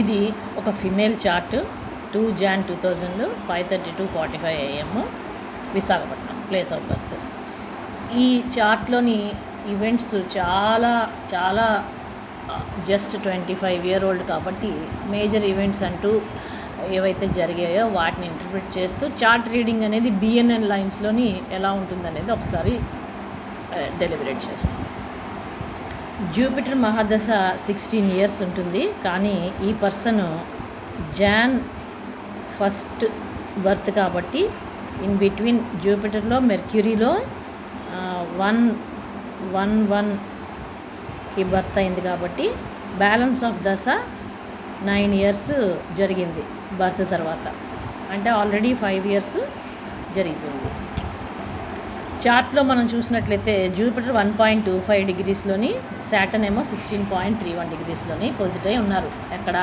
ఇది ఒక female chart 2 Jan 2000 5:30 to 45 AM Visakhapatnam place of birth. ఈ చార్ట్లోని ఈవెంట్స్ చాలా చాలా జస్ట్ 25 year old కాబట్టి మేజర్ ఈవెంట్స్ అంటూ ఏవైతే జరిగాయో వాటిని ఇంటర్ప్రిట్ చేస్తూ చార్ట్ రీడింగ్ అనేది BNN లైన్స్లోని ఎలా ఉంటుందనేది ఒకసారి డెలిబరేట్ చేస్తాం. జూపిటర్ మహాదశ 16 years ఉంటుంది. కానీ ఈ పర్సన్ Jan 1st బర్త్ కాబట్టి ఇన్ బిట్వీన్ జూపిటర్లో మెర్క్యూరీలో 1/1/1కి బర్త్ అయింది కాబట్టి బ్యాలెన్స్ ఆఫ్ దశ 9 years జరిగింది బర్త్ తర్వాత. అంటే ఆల్రెడీ 5 years జరిగిపోయింది. చార్ట్లో మనం చూసినట్లయితే జూపిటర్ 1.25 degreesలోని, సాటర్న్ ఏమో 16.31 degreesలోని పొజిట్ అయి ఉన్నారు. ఎక్కడ?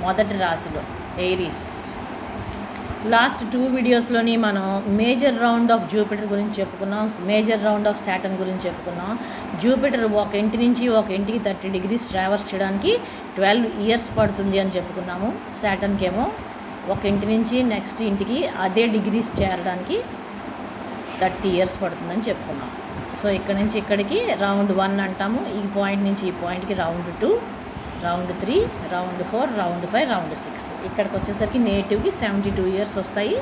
మొదటి రాశిలో ఎయిరీస్. లాస్ట్ 2 వీడియోస్లోని మనం మేజర్ రౌండ్ ఆఫ్ జూపిటర్ గురించి చెప్పుకున్నాం, మేజర్ రౌండ్ ఆఫ్ సాటర్న్ గురించి చెప్పుకున్నాం. జూపిటర్ ఒక ఇంటి నుంచి ఒక ఇంటికి 30 degrees ట్రావర్స్ చేయడానికి 12 years పడుతుంది అని చెప్పుకున్నాము. సాటర్న్కి ఏమో ఒక ఇంటి నుంచి నెక్స్ట్ ఇంటికి అదే డిగ్రీస్ చేరడానికి 30 years పడుతుందని చెప్పుకున్నాం. సో ఇక్కడ నుంచి ఇక్కడికి రౌండ్ 1 అంటాము. ఈ పాయింట్ నుంచి ఈ పాయింట్కి round 2, round 3, round 4, round 5, round 6. ఇక్కడికి వచ్చేసరికి నేటివ్కి 72 years వస్తాయి.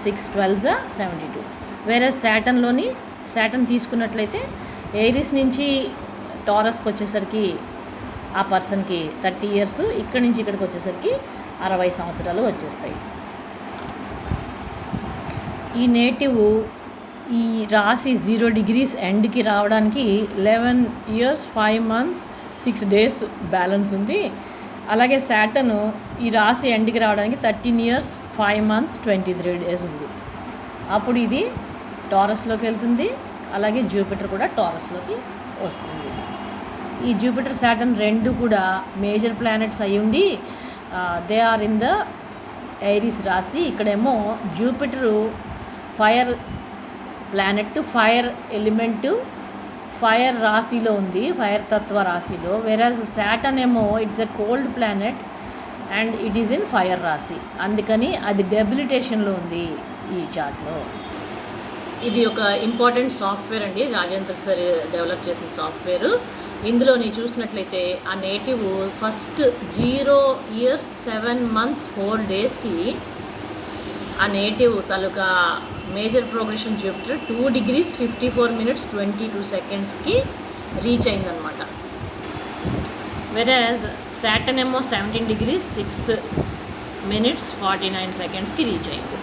6 12s 72. వేరే సాటర్న్ తీసుకున్నట్లయితే ఎయిరీస్ నుంచి టారస్కి వచ్చేసరికి ఆ పర్సన్కి 30 years, ఇక్కడి నుంచి ఇక్కడికి వచ్చేసరికి 60 సంవత్సరాలు వచ్చేస్తాయి. ఈ నేటివ్ ఈ రాశి 0 degrees ఎండ్కి రావడానికి 11 years 5 months 6 days బ్యాలెన్స్ ఉంది. అలాగే సాటర్న్ ఈ రాశి ఎండ్కి రావడానికి 13 years 5 months 23 days ఉంది. అప్పుడు ఇది టారస్లోకి వెళ్తుంది. అలాగే జూపిటర్ కూడా టారస్లోకి వస్తుంది. ఈ జూపిటర్ సాటర్న్ రెండు కూడా మేజర్ ప్లానెట్స్ అయి ఉండి దే ఆర్ ఇన్ ద ఎయిరీస్ రాశి. ఇక్కడేమో Jupiter fire planet, fire element, fire రాశిలో ఉంది, ఫైర్ తత్వ రాశిలో. వెరాజ్ సాటర్న్ ఏమో it's a cold planet and it is in fire రాశి. అందుకని అది డెబిలిటేషన్లో ఉంది ఈ చార్ట్లో. ఇది ఒక ఇంపార్టెంట్ సాఫ్ట్వేర్ అండి, రాజేంద్ర సార్ డెవలప్ చేసిన సాఫ్ట్వేర్. ఇందులోని చూసినట్లయితే ఆ నేటివ్ ఫస్ట్ 0 years 7 months 4 daysకి ఆ నేటివ్ తాలూకా major progression Jupiter 2 degrees 54 minutes 22 secondsకి రీచ్ అయిందనమాట. వెరాజ్ సాటర్న్ ఏమో 17 degrees 6 minutes 49 secondsకి రీచ్ అయింది.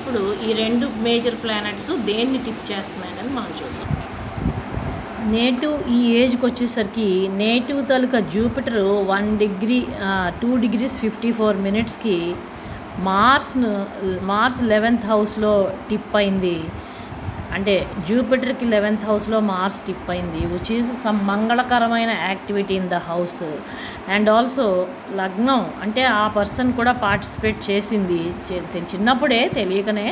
ఇప్పుడు ఈ రెండు మేజర్ ప్లానెట్స్ దేన్ని టిప్ చేస్తున్నాయని మనం చూద్దాం. నేటివ్ ఈ ఏజ్కి వచ్చేసరికి నేటివ్ తాలూకా జూపిటర్ 2 degrees 54 minutesకి మార్స్ 11th హౌస్లో టిప్ అయింది. అంటే జూపిటర్కి 11th హౌస్లో మార్స్ టిప్ అయింది, విచ్ ఈజ్ సమ్ మంగళకరమైన activity in the house. And also లగ్నం అంటే ఆ పర్సన్ కూడా పార్టిసిపేట్ చేసింది చిన్నప్పుడే తెలియకనే.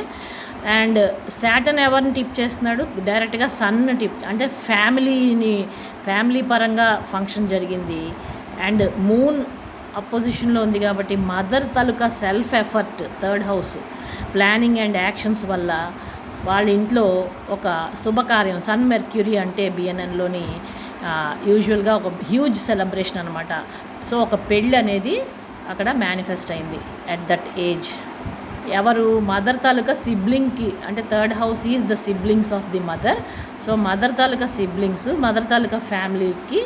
అండ్ సాటర్న్ ఎవరిని టిప్ చేస్తున్నాడు? డైరెక్ట్గా సన్ టిప్, అంటే ఫ్యామిలీ పరంగా ఫంక్షన్ జరిగింది. అండ్ మూన్ అపోజిషన్లో ఉంది కాబట్టి mother taluka self effort, 3rd house planning and actions వల్ల వాళ్ళ ఇంట్లో ఒక శుభకార్యం, సన్ మెర్క్యూరీ అంటే BNNలోని యూజువల్గా ఒక హ్యూజ్ సెలబ్రేషన్ అనమాట. సో ఒక పెళ్ళి అనేది అక్కడ మేనిఫెస్ట్ అయింది అట్ దట్ ఏజ్. ఎవరు? మదర్ తాలూకా సిబ్లింగ్కి, అంటే 3rd house is the siblings of the mother. So mother తాలూకా సిబ్లింగ్స్, మదర్ తాలూకా ఫ్యామిలీకి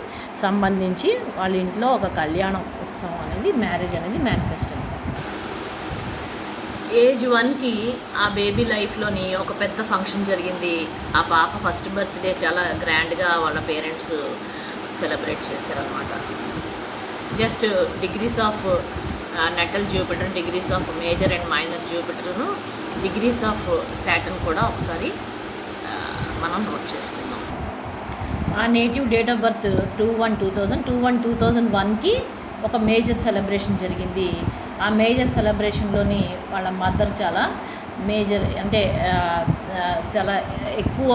సంబంధించి వాళ్ళ ఇంట్లో ఒక కళ్యాణం ఉత్సవం అనేది, మ్యారేజ్ అనేది మేనిఫెస్ట్ అయింది. ఏజ్ 1కి ఆ బేబీ లైఫ్లోని ఒక పెద్ద ఫంక్షన్ జరిగింది. ఆ పాప ఫస్ట్ బర్త్డే చాలా గ్రాండ్గా వాళ్ళ పేరెంట్స్ సెలబ్రేట్ చేశారనమాట. Just degrees of natal Jupiter, degrees of major and minor జూపిటర్ను, డిగ్రీస్ ఆఫ్ సాటర్న్ కూడా ఒకసారి మనం నోట్ చేసుకుందాం. ఆ నేటివ్ డేట్ ఆఫ్ బర్త్ 2/1/2001కి ఒక మేజర్ సెలబ్రేషన్ జరిగింది. ఆ మేజర్ సెలబ్రేషన్లోని వాళ్ళ మదర్ చాలా మేజర్, అంటే చాలా ఎక్కువ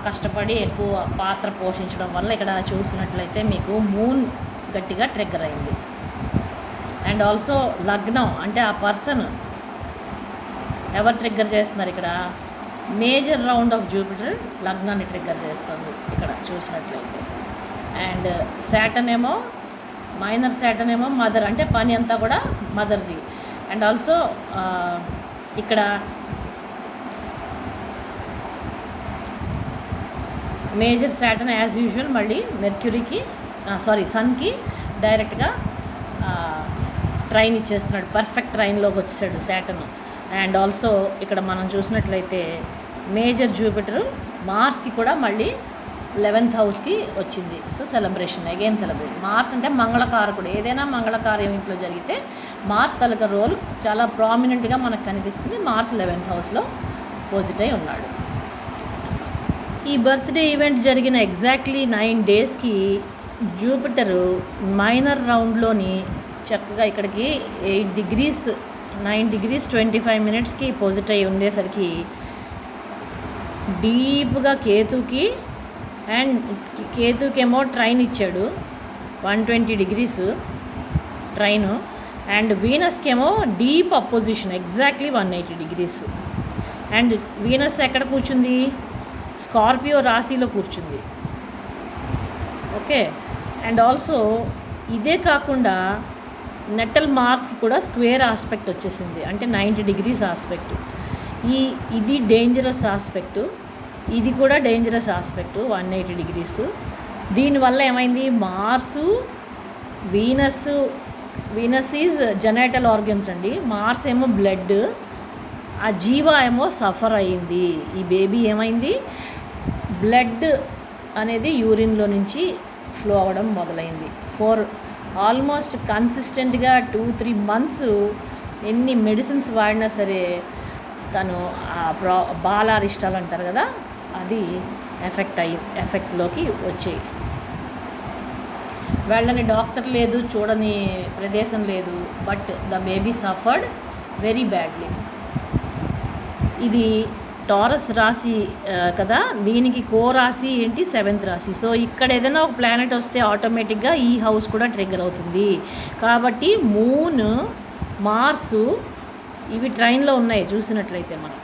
కష్టపడి ఎక్కువ పాత్ర పోషించడం వల్ల ఇక్కడ చూసినట్లయితే మీకు మూన్ గట్టిగా ట్రిగ్గర్ అయింది. అండ్ ఆల్సో లగ్నం అంటే ఆ పర్సన్ ఎవరు ట్రిగ్గర్ చేస్తున్నారు ఇక్కడ, మేజర్ రౌండ్ ఆఫ్ జూపిటర్ లగ్నాన్ని ట్రిగ్గర్ చేస్తుంది ఇక్కడ చూసినట్లయితే. అండ్ శాటర్న్ ఏమో మైనర్ శాటర్న్ ఏమో మదర్, అంటే పని అంతా కూడా మదర్ది. అండ్ ఆల్సో ఇక్కడ మేజర్ శాటర్న్ యాజ్ యూజువల్ మళ్ళీ మెర్క్యూరీకి సన్కి డైరెక్ట్గా ట్రైన్ ఇచ్చేస్తున్నాడు, పర్ఫెక్ట్ ట్రైన్లోకి వచ్చాడు శాటర్న్. అండ్ ఆల్సో ఇక్కడ మనం చూసినట్లయితే మేజర్ జూపిటర్ మార్స్కి కూడా మళ్ళీ 11th హౌస్కి వచ్చింది. So celebration, again celebration. Mars అంటే మంగళకారకుడు, ఏదైనా మంగళకార్యం ఇంట్లో జరిగితే మార్స్ తలక రోల్ చాలా ప్రామినెంట్గా మనకు కనిపిస్తుంది. మార్స్ 11th హౌస్లో పోజిట్ అయి ఉన్నాడు. ఈ బర్త్డే ఈవెంట్ జరిగిన ఎగ్జాక్ట్లీ 9 డేస్కి జూపిటరు మైనర్ రౌండ్లోని చక్కగా ఇక్కడికి 8 degrees 9 degrees 25 minutesకి పోజిట్ అయి ఉండేసరికి డీప్గా కేతుకేమో ట్రైన్ ఇచ్చాడు 120 degrees ట్రైను. అండ్ వీనస్కి ఏమో deep opposition exactly 180 degrees. And Venus ఎక్కడ కూర్చుంది, స్కార్పియో రాశిలో కూర్చుంది. ఓకే. అండ్ ఆల్సో ఇదే కాకుండా నెటల్ మార్స్కి కూడా స్క్వేర్ ఆస్పెక్ట్ వచ్చేసింది, అంటే 90 degrees ఆస్పెక్ట్. ఇది డేంజరస్ ఆస్పెక్టు, ఇది కూడా డేంజరస్ ఆస్పెక్టు 180 degrees. దీనివల్ల ఏమైంది, Mars Venus is genital organs అండి, మార్స్ ఏమో బ్లడ్, ఆ జీవా ఏమో సఫర్ అయ్యింది. ఈ బేబీ ఏమైంది, బ్లడ్ అనేది యూరిన్లో నుంచి ఫ్లో అవ్వడం మొదలైంది. ఆల్మోస్ట్ కన్సిస్టెంట్గా 2-3 months ఎన్ని మెడిసిన్స్ వాడినా సరే తను బాలారిష్టాలు అంటారు కదా, అది ఎఫెక్ట్లోకి వచ్చాయి. వెళ్ళని డాక్టర్ లేదు, చూడని ప్రదేశం లేదు, but the baby suffered very badly. ఇది టారస్ రాశి కదా, దీనికి రాశి ఏంటి, 7th రాశి. సో ఇక్కడ ఏదైనా ఒక ప్లానెట్ వస్తే ఆటోమేటిక్గా ఈ హౌస్ కూడా ట్రిగ్గర్ అవుతుంది. కాబట్టి మూన్, మార్సు ఇవి ట్రైన్లో ఉన్నాయి చూసినట్లయితే మనం.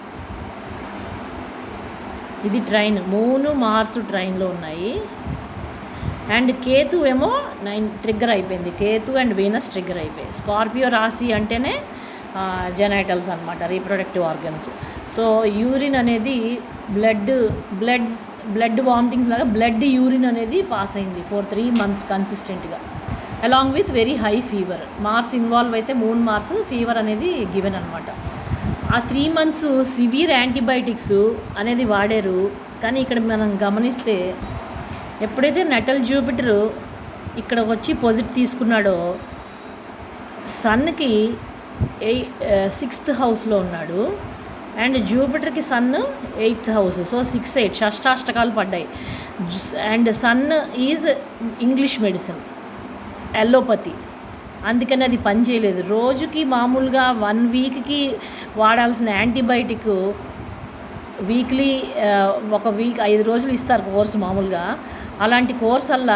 ఇది ట్రైన్, మూను మార్సు ట్రైన్లో ఉన్నాయి. అండ్ కేతు ఏమో 9 ట్రిగ్గర్ అయిపోయింది, కేతు అండ్ వీనస్ ట్రిగ్గర్ అయిపోయాయి. స్కార్పియో రాశి అంటేనే జెనైటల్స్ అనమాట, రీప్రొడక్టివ్ ఆర్గన్స్. సో యూరిన్ అనేది బ్లడ్ వామిటింగ్స్ లాగా బ్లడ్ యూరిన్ అనేది పాస్ అయింది for 3 months కన్సిస్టెంట్గా, along with very high fever. Mars involve అయితే మూన్ మార్స్ ఫీవర్ అనేది గివెన్ అనమాట. ఆ 3 months సివియర్ యాంటీబయాటిక్స్ అనేది వాడారు. కానీ ఇక్కడ మనం గమనిస్తే ఎప్పుడైతే నెటల్ జూపిటర్ ఇక్కడ వచ్చి పొజిట్ తీసుకున్నాడో సన్కి 6th హౌస్లో ఉన్నాడు, అండ్ జూపిటర్కి సన్ 8th హౌస్. సో 6-8 షష్టాష్టకాలు పడ్డాయి. And sun is English medicine, allopathy, అందుకని అది పని చేయలేదు. రోజుకి మామూలుగా 1 weekకి వాడాల్సిన యాంటీబయాటిక్ వీక్లీ 1 week 5 రోజులు ఇస్తారు కోర్సు మామూలుగా. అలాంటి కోర్స్ వల్ల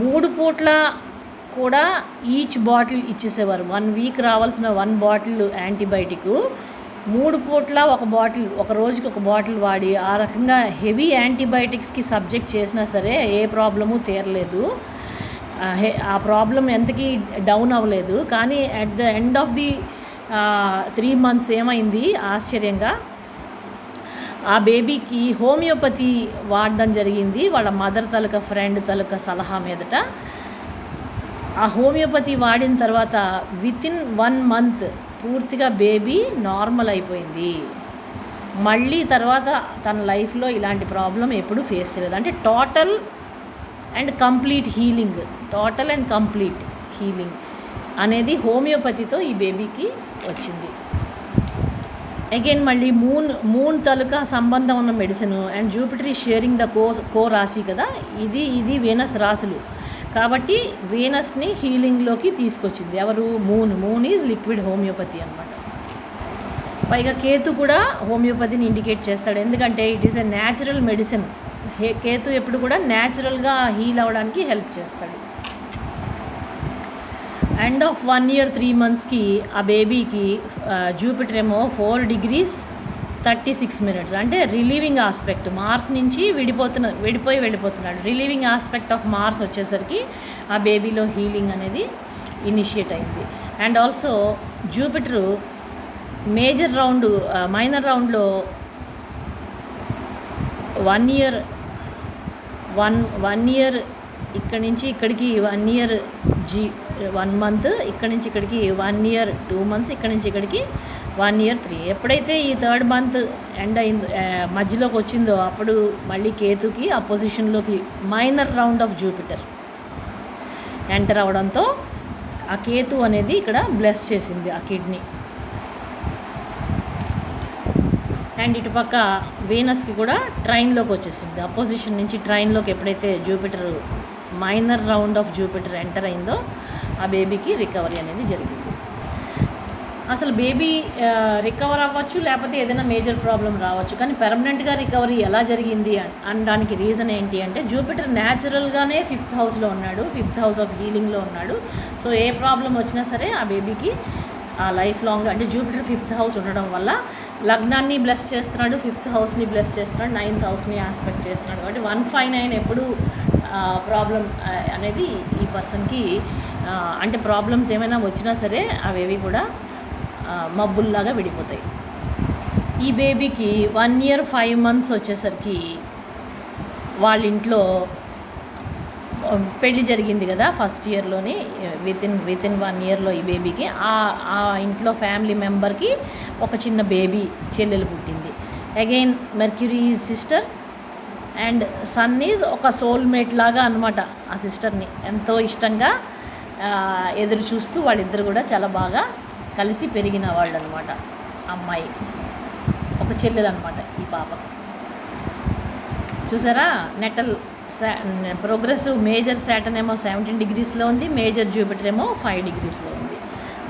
3 పూట్ల కూడా ఈచ్ బాటిల్ ఇచ్చేసేవారు. 1 week రావాల్సిన 1 bottle యాంటీబయాటిక్ 3 పూట్ల 1 bottle, ఒక రోజుకి 1 bottle వాడి ఆ రకంగా హెవీ యాంటీబయాటిక్స్కి సబ్జెక్ట్ చేసినా సరే ఏ ప్రాబ్లము తీరలేదు. ఆ ప్రాబ్లం ఎంతకీ డౌన్ అవ్వలేదు. కానీ at the end of the 3 months ఏమైంది, ఆశ్చర్యంగా ఆ బేబీకి హోమియోపతి వాడడం జరిగింది వాళ్ళ మదర్ తలక ఫ్రెండ్ తలక సలహా మీదట. ఆ హోమియోపతి వాడిన తర్వాత వితిన్ 1 month పూర్తిగా బేబీ నార్మల్ అయిపోయింది. మళ్ళీ తర్వాత తన లైఫ్లో ఇలాంటి ప్రాబ్లం ఎప్పుడు ఫేస్ చేయలేదు. అంటే టోటల్ అండ్ కంప్లీట్ హీలింగ్ అనేది హోమియోపతితో ఈ బేబీకి వచ్చింది. అగైన్ మళ్ళీ మూన్ తాలూకా సంబంధం ఉన్న మెడిసిన్. అండ్ జూపిటర్ ఈ షేరింగ్ ద కో రాశి కదా, ఇది వీనస్ రాశులు కాబట్టి వీనస్ని హీలింగ్లోకి తీసుకొచ్చింది ఎవరు, మూన్ ఈజ్ లిక్విడ్ హోమియోపతి అనమాట. పైగా కేతు కూడా హోమియోపతిని ఇండికేట్ చేస్తాడు, ఎందుకంటే it is a natural medicine. Ketu ఎప్పుడు కూడా న్యాచురల్గా హీల్ అవ్వడానికి హెల్ప్ చేస్తాడు. ఎండ్ ఆఫ్ 1 year 3 monthsకి ఆ బేబీకి జూపిటర్ ఏమో 4 degrees 36 minutes, అంటే రిలీవింగ్ ఆస్పెక్ట్ మార్స్ నుంచి వెళ్ళిపోతున్నాడు. రిలీవింగ్ ఆస్పెక్ట్ ఆఫ్ మార్స్ వచ్చేసరికి ఆ బేబీలో హీలింగ్ అనేది ఇనిషియేట్ అయింది. అండ్ ఆల్సో జూపిటరు మైనర్ రౌండ్లో 1 year ఇక్కడి నుంచి ఇక్కడికి 1 year 1 month, ఇక్కడి నుంచి ఇక్కడికి 1 year 2 months, ఇక్కడి నుంచి ఇక్కడికి 1 year 3. ఎప్పుడైతే ఈ 3rd month ఎండ్ అయిందో, మధ్యలోకి వచ్చిందో, అప్పుడు మళ్ళీ కేతుకి ఆ పొజిషన్లోకి minor round of Jupiter enter అవడంతో ఆ కేతు అనేది ఇక్కడ బ్లెస్ చేసింది ఆ కిడ్నీ. అండ్ ఇటుపక్క వీనస్కి కూడా ట్రైన్లోకి వచ్చేసింది. అపోజిషన్ నుంచి ట్రైన్లోకి ఎప్పుడైతే Jupiter minor round of Jupiter enter అయిందో ఆ బేబీకి రికవరీ అనేది జరిగింది. అసలు బేబీ రికవర్ అవ్వచ్చు, లేకపోతే ఏదైనా మేజర్ ప్రాబ్లం రావచ్చు, కానీ పర్మనెంట్గా రికవరీ ఎలా జరిగింది అనడానికి రీజన్ ఏంటి అంటే జూపిటర్ న్యాచురల్గానే 5th హౌస్లో ఉన్నాడు, 5th హౌస్ ఆఫ్ హీలింగ్లో ఉన్నాడు. సో ఏ ప్రాబ్లం వచ్చినా సరే ఆ బేబీకి ఆ లైఫ్ లాంగ్, అంటే జూపిటర్ 5th హౌస్ ఉండడం వల్ల లగ్నాన్ని బ్లెస్ చేస్తున్నాడు, 5th హౌస్ని బ్లెస్ చేస్తున్నాడు, 9th హౌస్ని ఆస్పెక్ట్ చేస్తున్నాడు. కాబట్టి 159 ఎప్పుడు ప్రాబ్లం అనేది ఈ పర్సన్కి, అంటే ప్రాబ్లమ్స్ ఏమైనా వచ్చినా సరే అవేవి కూడా మబ్బుల్లాగా విడిపోతాయి. ఈ బేబీకి 1 year 5 months వచ్చేసరికి వాళ్ళ ఇంట్లో పెళ్ళి జరిగింది కదా ఫస్ట్ ఇయర్లోని, విత్ ఇన్ 1 yearలో ఈ బేబీకి ఆ ఇంట్లో ఫ్యామిలీ మెంబర్కి ఒక చిన్న బేబీ చెల్లెలు పుట్టింది. Again Mercury is sister and sun is ఒక సోల్మేట్ లాగా అనమాట. ఆ సిస్టర్ని ఎంతో ఇష్టంగా ఎదురు చూస్తూ వాళ్ళిద్దరు కూడా చాలా బాగా కలిసి పెరిగిన వాళ్ళు అనమాట. అమ్మాయి ఒక చెల్లెలు అనమాట ఈ పాప. చూసారా, నెటల్ ప్రోగ్రెసివ్ మేజర్ శాటర్న్ ఏమో 17 degreesలో ఉంది, మేజర్ జూపిటర్ ఏమో 5 degreesలో ఉంది.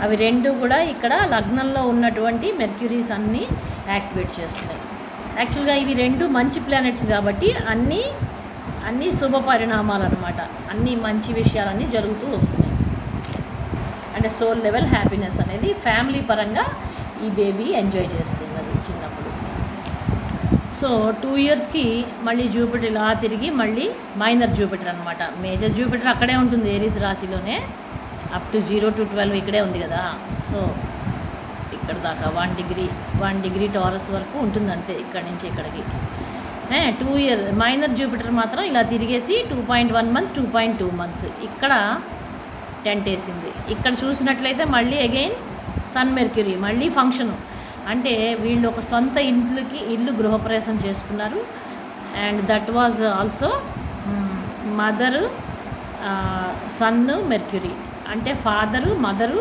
అవి రెండు కూడా ఇక్కడ లగ్నంలో ఉన్నటువంటి మెర్క్యూరీస్ అన్నీ యాక్టివేట్ చేస్తున్నాయి. యాక్చువల్గా ఇవి రెండు మంచి ప్లానెట్స్ కాబట్టి అన్నీ శుభ పరిణామాలు అనమాట. అన్నీ మంచి విషయాలన్నీ జరుగుతూ వస్తున్నాయి. అంటే సోల్ లెవెల్ హ్యాపీనెస్ అనేది ఫ్యామిలీ పరంగా ఈ బేబీ ఎంజాయ్ చేస్తున్నది చిన్నప్పుడు. సో 2 yearsకి మళ్ళీ జూపిటర్ ఇలా తిరిగి మళ్ళీ మైనర్ జూపిటర్ అనమాట. మేజర్ జూపిటర్ అక్కడే ఉంటుంది ఏరీస్ రాశిలోనే, అప్ టు 0 to 12 ఇక్కడే ఉంది కదా. సో ఇక్కడ దాకా 1 degree టారస్ వరకు ఉంటుంది అంతే, ఇక్కడి నుంచి ఇక్కడికి. 2 years మైనర్ జూపిటర్ మాత్రం ఇలా తిరిగేసి 2.1 months 2.2 months ఇక్కడ టెంట్ వేసింది. ఇక్కడ చూసినట్లయితే మళ్ళీ అగైన్ సన్ మెర్క్యూరీ మళ్ళీ ఫంక్షను, అంటే వీళ్ళు ఒక సొంత ఇల్లు గృహప్రవేశం చేసుకున్నారు. And that was also mother sun Mercury, అంటే ఫాదరు మదరు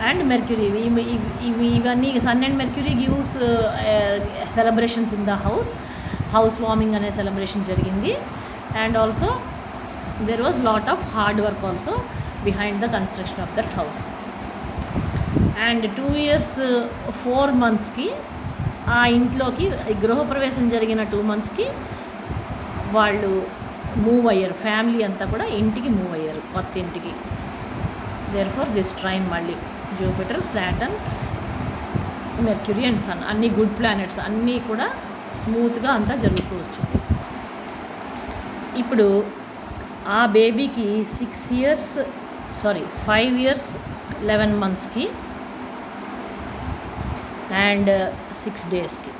అండ్ మెర్క్యూరీ. ఇవన్నీ sun and Mercury gives celebrations in the house warming అనే సెలబ్రేషన్ జరిగింది. And also there was lot of hard work also behind the construction of that house. And 2 years 4 monthsకి ఆ ఇంట్లోకి గృహప్రవేశం జరిగిన 2 monthsకి వాళ్ళు move అయ్యారు, family అంతా కూడా ఇంటికి మూవ్ అయ్యారు, కొత్త ఇంటికి. దేర్ఫోర్ దిస్ ట్రైన్ మళ్ళీ Jupiter Saturn Mercury and sun అన్ని గుడ్ ప్లానెట్స్ అన్నీ కూడా స్మూత్గా అంతా జరుగుతూ వచ్చింది. ఇప్పుడు ఆ బేబీకి 5 years 11 monthsకి అండ్ 6 daysకి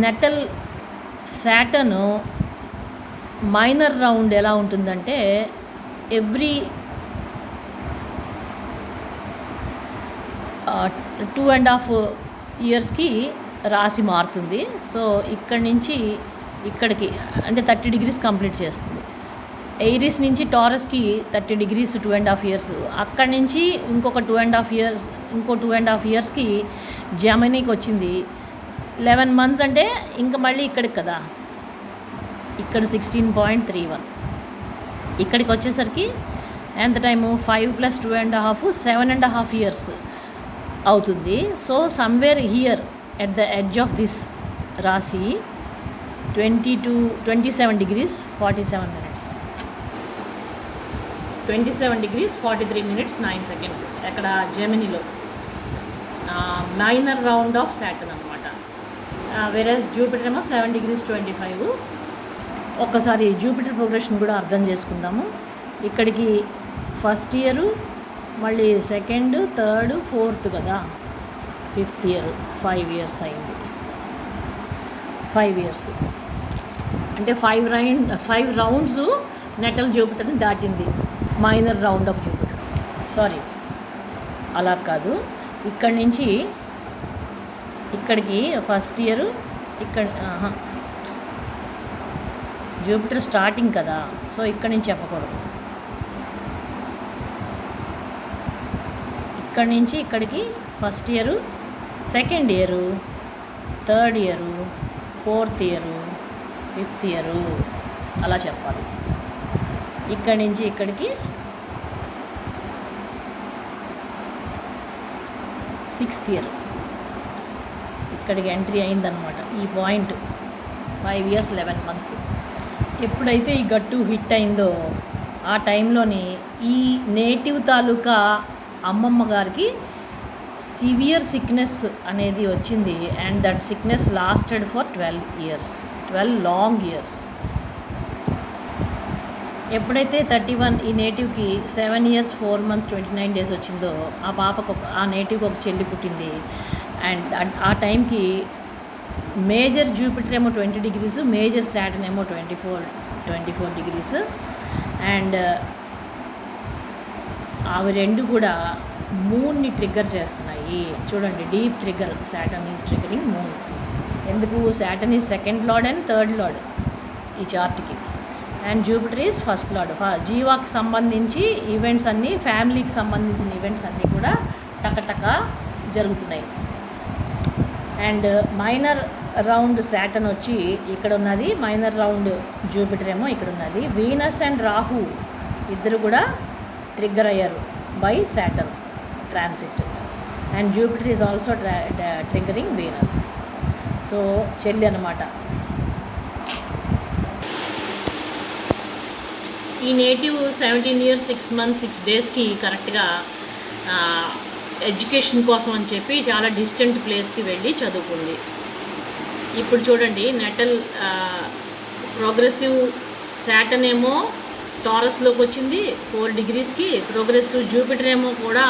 నెటల్ సాటర్న్ మైనర్ రౌండ్ ఎలా ఉంటుందంటే ఎవ్రీ 2.5 yearsకి రాశి మారుతుంది. సో ఇక్కడి నుంచి ఇక్కడికి అంటే 30 degrees కంప్లీట్ చేస్తుంది. ఎయిరీస్ నుంచి టారస్కి 30 degrees 2.5 years, అక్కడి నుంచి ఇంకొక 2.5 yearsకి జెమినీకి వచ్చింది. 11 months అంటే ఇంకా మళ్ళీ ఇక్కడికి కదా, ఇక్కడ 16.31, ఇక్కడికి వచ్చేసరికి ఎంత టైము 5 + 2.5 7.5 years అవుతుంది. So somewhere here at the edge of this రాశి 27 degrees 47 minutes. 27°43'9" అక్కడ జెమినీలో మైనర్ రౌండ్ ఆఫ్ సాటర్న్ అనమాట. వెరస్ జూపిటర్ ఏమో 7°25. ఒక్కసారి జూపిటర్ ప్రోగ్రెషన్ కూడా అర్థం చేసుకుందాము. ఇక్కడికి ఫస్ట్ ఇయరు, మళ్ళీ సెకండ్, థర్డ్, ఫోర్త్ కదా, 5th ఇయర్, 5 years అయింది. 5 years అంటే 5 rounds నెటల్ జూపిటర్ని దాటింది. Minor round of Jupiter. Sorry, అలా కాదు. ఇక్కడి నుంచి ఇక్కడికి ఫస్ట్ ఇయర్, ఇక్కడ జూపిటర్ స్టార్టింగ్ కదా, సో ఇక్కడి నుంచి చెప్పకూడదు. ఇక్కడి నుంచి ఇక్కడికి first year, second year, third year, 4th year, 5th year అలా చెప్పాలి. ఇక్కడి నుంచి ఇక్కడికి 6th ఇయర్, ఇక్కడికి ఎంట్రీ అయిందనమాట. ఈ పాయింట్ 5 years 11 months. ఎప్పుడైతే ఈ గట్టు హిట్ అయిందో ఆ టైంలోని ఈ నేటివ్ తాలూకా అమ్మమ్మ గారికి సివియర్ సిక్నెస్ అనేది వచ్చింది. And that sickness lasted for 12 long years. ఎప్పుడైతే 31 ఈ నేటివ్కి 7 years 4 months 29 days వచ్చిందో ఆ నేటివ్కి ఒక చెల్లి పుట్టింది. అండ్ ఆ టైంకి మేజర్ జూపిటర్ ఏమో 20 degrees, మేజర్ సాటర్న్ ఏమో 24 degrees. అండ్ అవి రెండు కూడా మూన్ని ట్రిగ్గర్ చేస్తున్నాయి. చూడండి, deep trigger. Saturn is triggering Moon. ఎందుకు? Saturn is second lord and third lord ఈ చార్ట్కి, and Jupiter is first lord. జీవాకి సంబంధించి ఈవెంట్స్ అన్నీ, ఫ్యామిలీకి సంబంధించిన ఈవెంట్స్ అన్నీ కూడా టకటక జరుగుతున్నాయి. అండ్ మైనర్ రౌండ్ సాటర్న్ వచ్చి ఇక్కడ ఉన్నది, మైనర్ రౌండ్ జూపిటర్ ఏమో ఇక్కడ ఉన్నది. వీనస్ అండ్ రాహు ఇద్దరు కూడా ట్రిగ్గర్ అయ్యారు by Saturn transit. And Jupiter is also triggering Venus. So చెల్లి అనమాట. ఈ నేటివ్ 17 years 6 months 6 daysకి కరెక్ట్గా ఎడ్యుకేషన్ కోసం అని చెప్పి చాలా డిస్టెంట్ ప్లేస్కి వెళ్ళి చదువుకుంది. ఇప్పుడు చూడండి, నెటల్ ప్రోగ్రెసివ్ సాటర్న్ ఏమో టారస్లోకి వచ్చింది 4 degreesకి. ప్రోగ్రెసివ్ జూపిటర్ ఏమో కూడా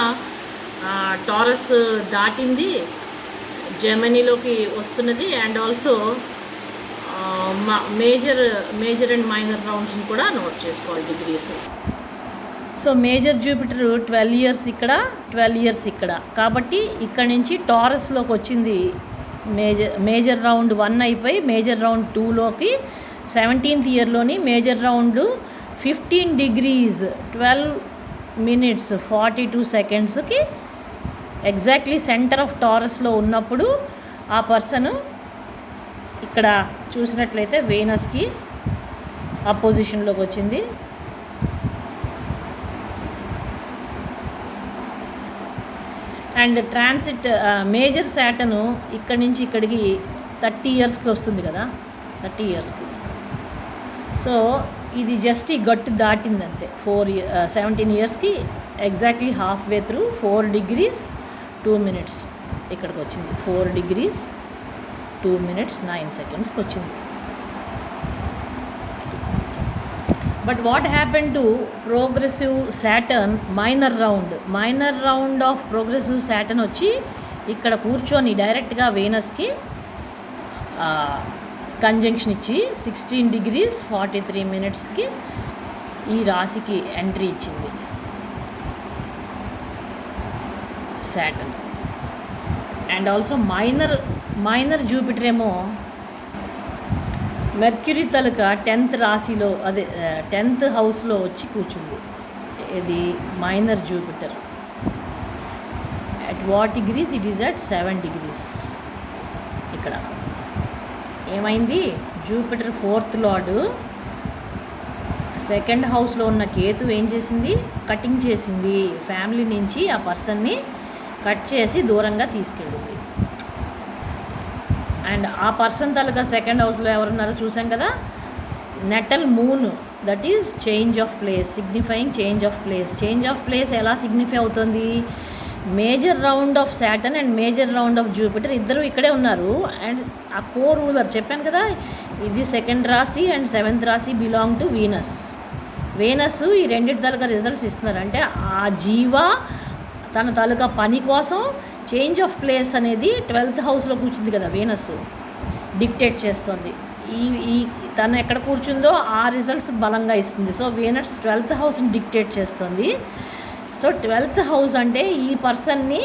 టారస్ దాటింది, జెమినీలోకి వస్తున్నది. And also major and minor రౌండ్స్ని కూడా నోట్ చేసుకోవాలి degrees. So major Jupiter 12 years ఇక్కడ, 12 years ఇక్కడ. కాబట్టి ఇక్కడ నుంచి టారస్లోకి వచ్చింది. మేజర్ రౌండ్ 1 అయిపోయి మేజర్ రౌండ్ 2లోకి 17th ఇయర్లోని మేజర్ రౌండ్ 15 degrees 12 minutes 42 secondsకి ఎగ్జాక్ట్లీ సెంటర్ ఆఫ్ టారస్లో ఉన్నప్పుడు ఆ పర్సన్ ఇక్కడ చూసినట్లయితే వీనస్కి అపోజిషన్లోకి వచ్చింది. అండ్ ట్రాన్సిట్ మేజర్ సాటర్న్ ఇక్కడి నుంచి ఇక్కడికి 30 yearsకి వస్తుంది కదా, 30 yearsకి. సో ఇది జస్ట్ ఈ గట్టు దాటిందంతే. 17 yearsకి exactly half way through 4 degrees 2 minutes ఇక్కడికి వచ్చింది. 4 degrees 2 minutes 9 secondsకి వచ్చింది. But what happen to progressive Saturn minor round of progressive Saturn వచ్చి ఇక్కడ కూర్చొని డైరెక్ట్గా వీనస్కి కంజంక్షన్ ఇచ్చి 16 degrees 43 minutesకి ఈ రాశికి ఎంట్రీ ఇచ్చింది Saturn. And also minor Jupiter ఏమో మెర్క్యూరీ తలక 10th రాశిలో, అదే 10th హౌస్లో వచ్చి కూర్చుంది. ఇది minor Jupiter. At what degrees? It is at 7 degrees. ఇక్కడ ఏమైంది? జూపిటర్ 4th లార్డ్ 2nd హౌస్లో ఉన్న కేతు ఏం చేసింది? కటింగ్ చేసింది. ఫ్యామిలీ నుంచి ఆ పర్సన్ని కట్ చేసి దూరంగా తీసుకెళ్ళింది. అండ్ ఆ పర్సన్ తాలూకా 2nd హౌస్లో ఎవరున్నారో చూసాం కదా, natal moon that is change of place, signifying change of place. Change of place ఎలా సిగ్నిఫై అవుతుంది? Major round of Saturn and major round of Jupiter ఇద్దరు ఇక్కడే ఉన్నారు. అండ్ ఆ కో రూలర్ చెప్పాను కదా, ఇది సెకండ్ రాశి అండ్ సెవెంత్ రాశి బిలాంగ్ టు వీనస్. వీనస్ ఈ రెండింటి తాలూకా రిజల్ట్స్ ఇస్తున్నారు. అంటే ఆ జీవ తన తాలూకా పని కోసం చేంజ్ ఆఫ్ ప్లేస్ అనేది 12th హౌస్లో కూర్చుంది కదా వీనస్, డిక్టేట్ చేస్తుంది. ఈ ఈ తను ఎక్కడ కూర్చుందో ఆ రిజల్ట్స్ బలంగా ఇస్తుంది. సో వీనస్ 12th హౌస్ని డిక్టేట్ చేస్తుంది. సో 12th హౌస్ అంటే ఈ పర్సన్ని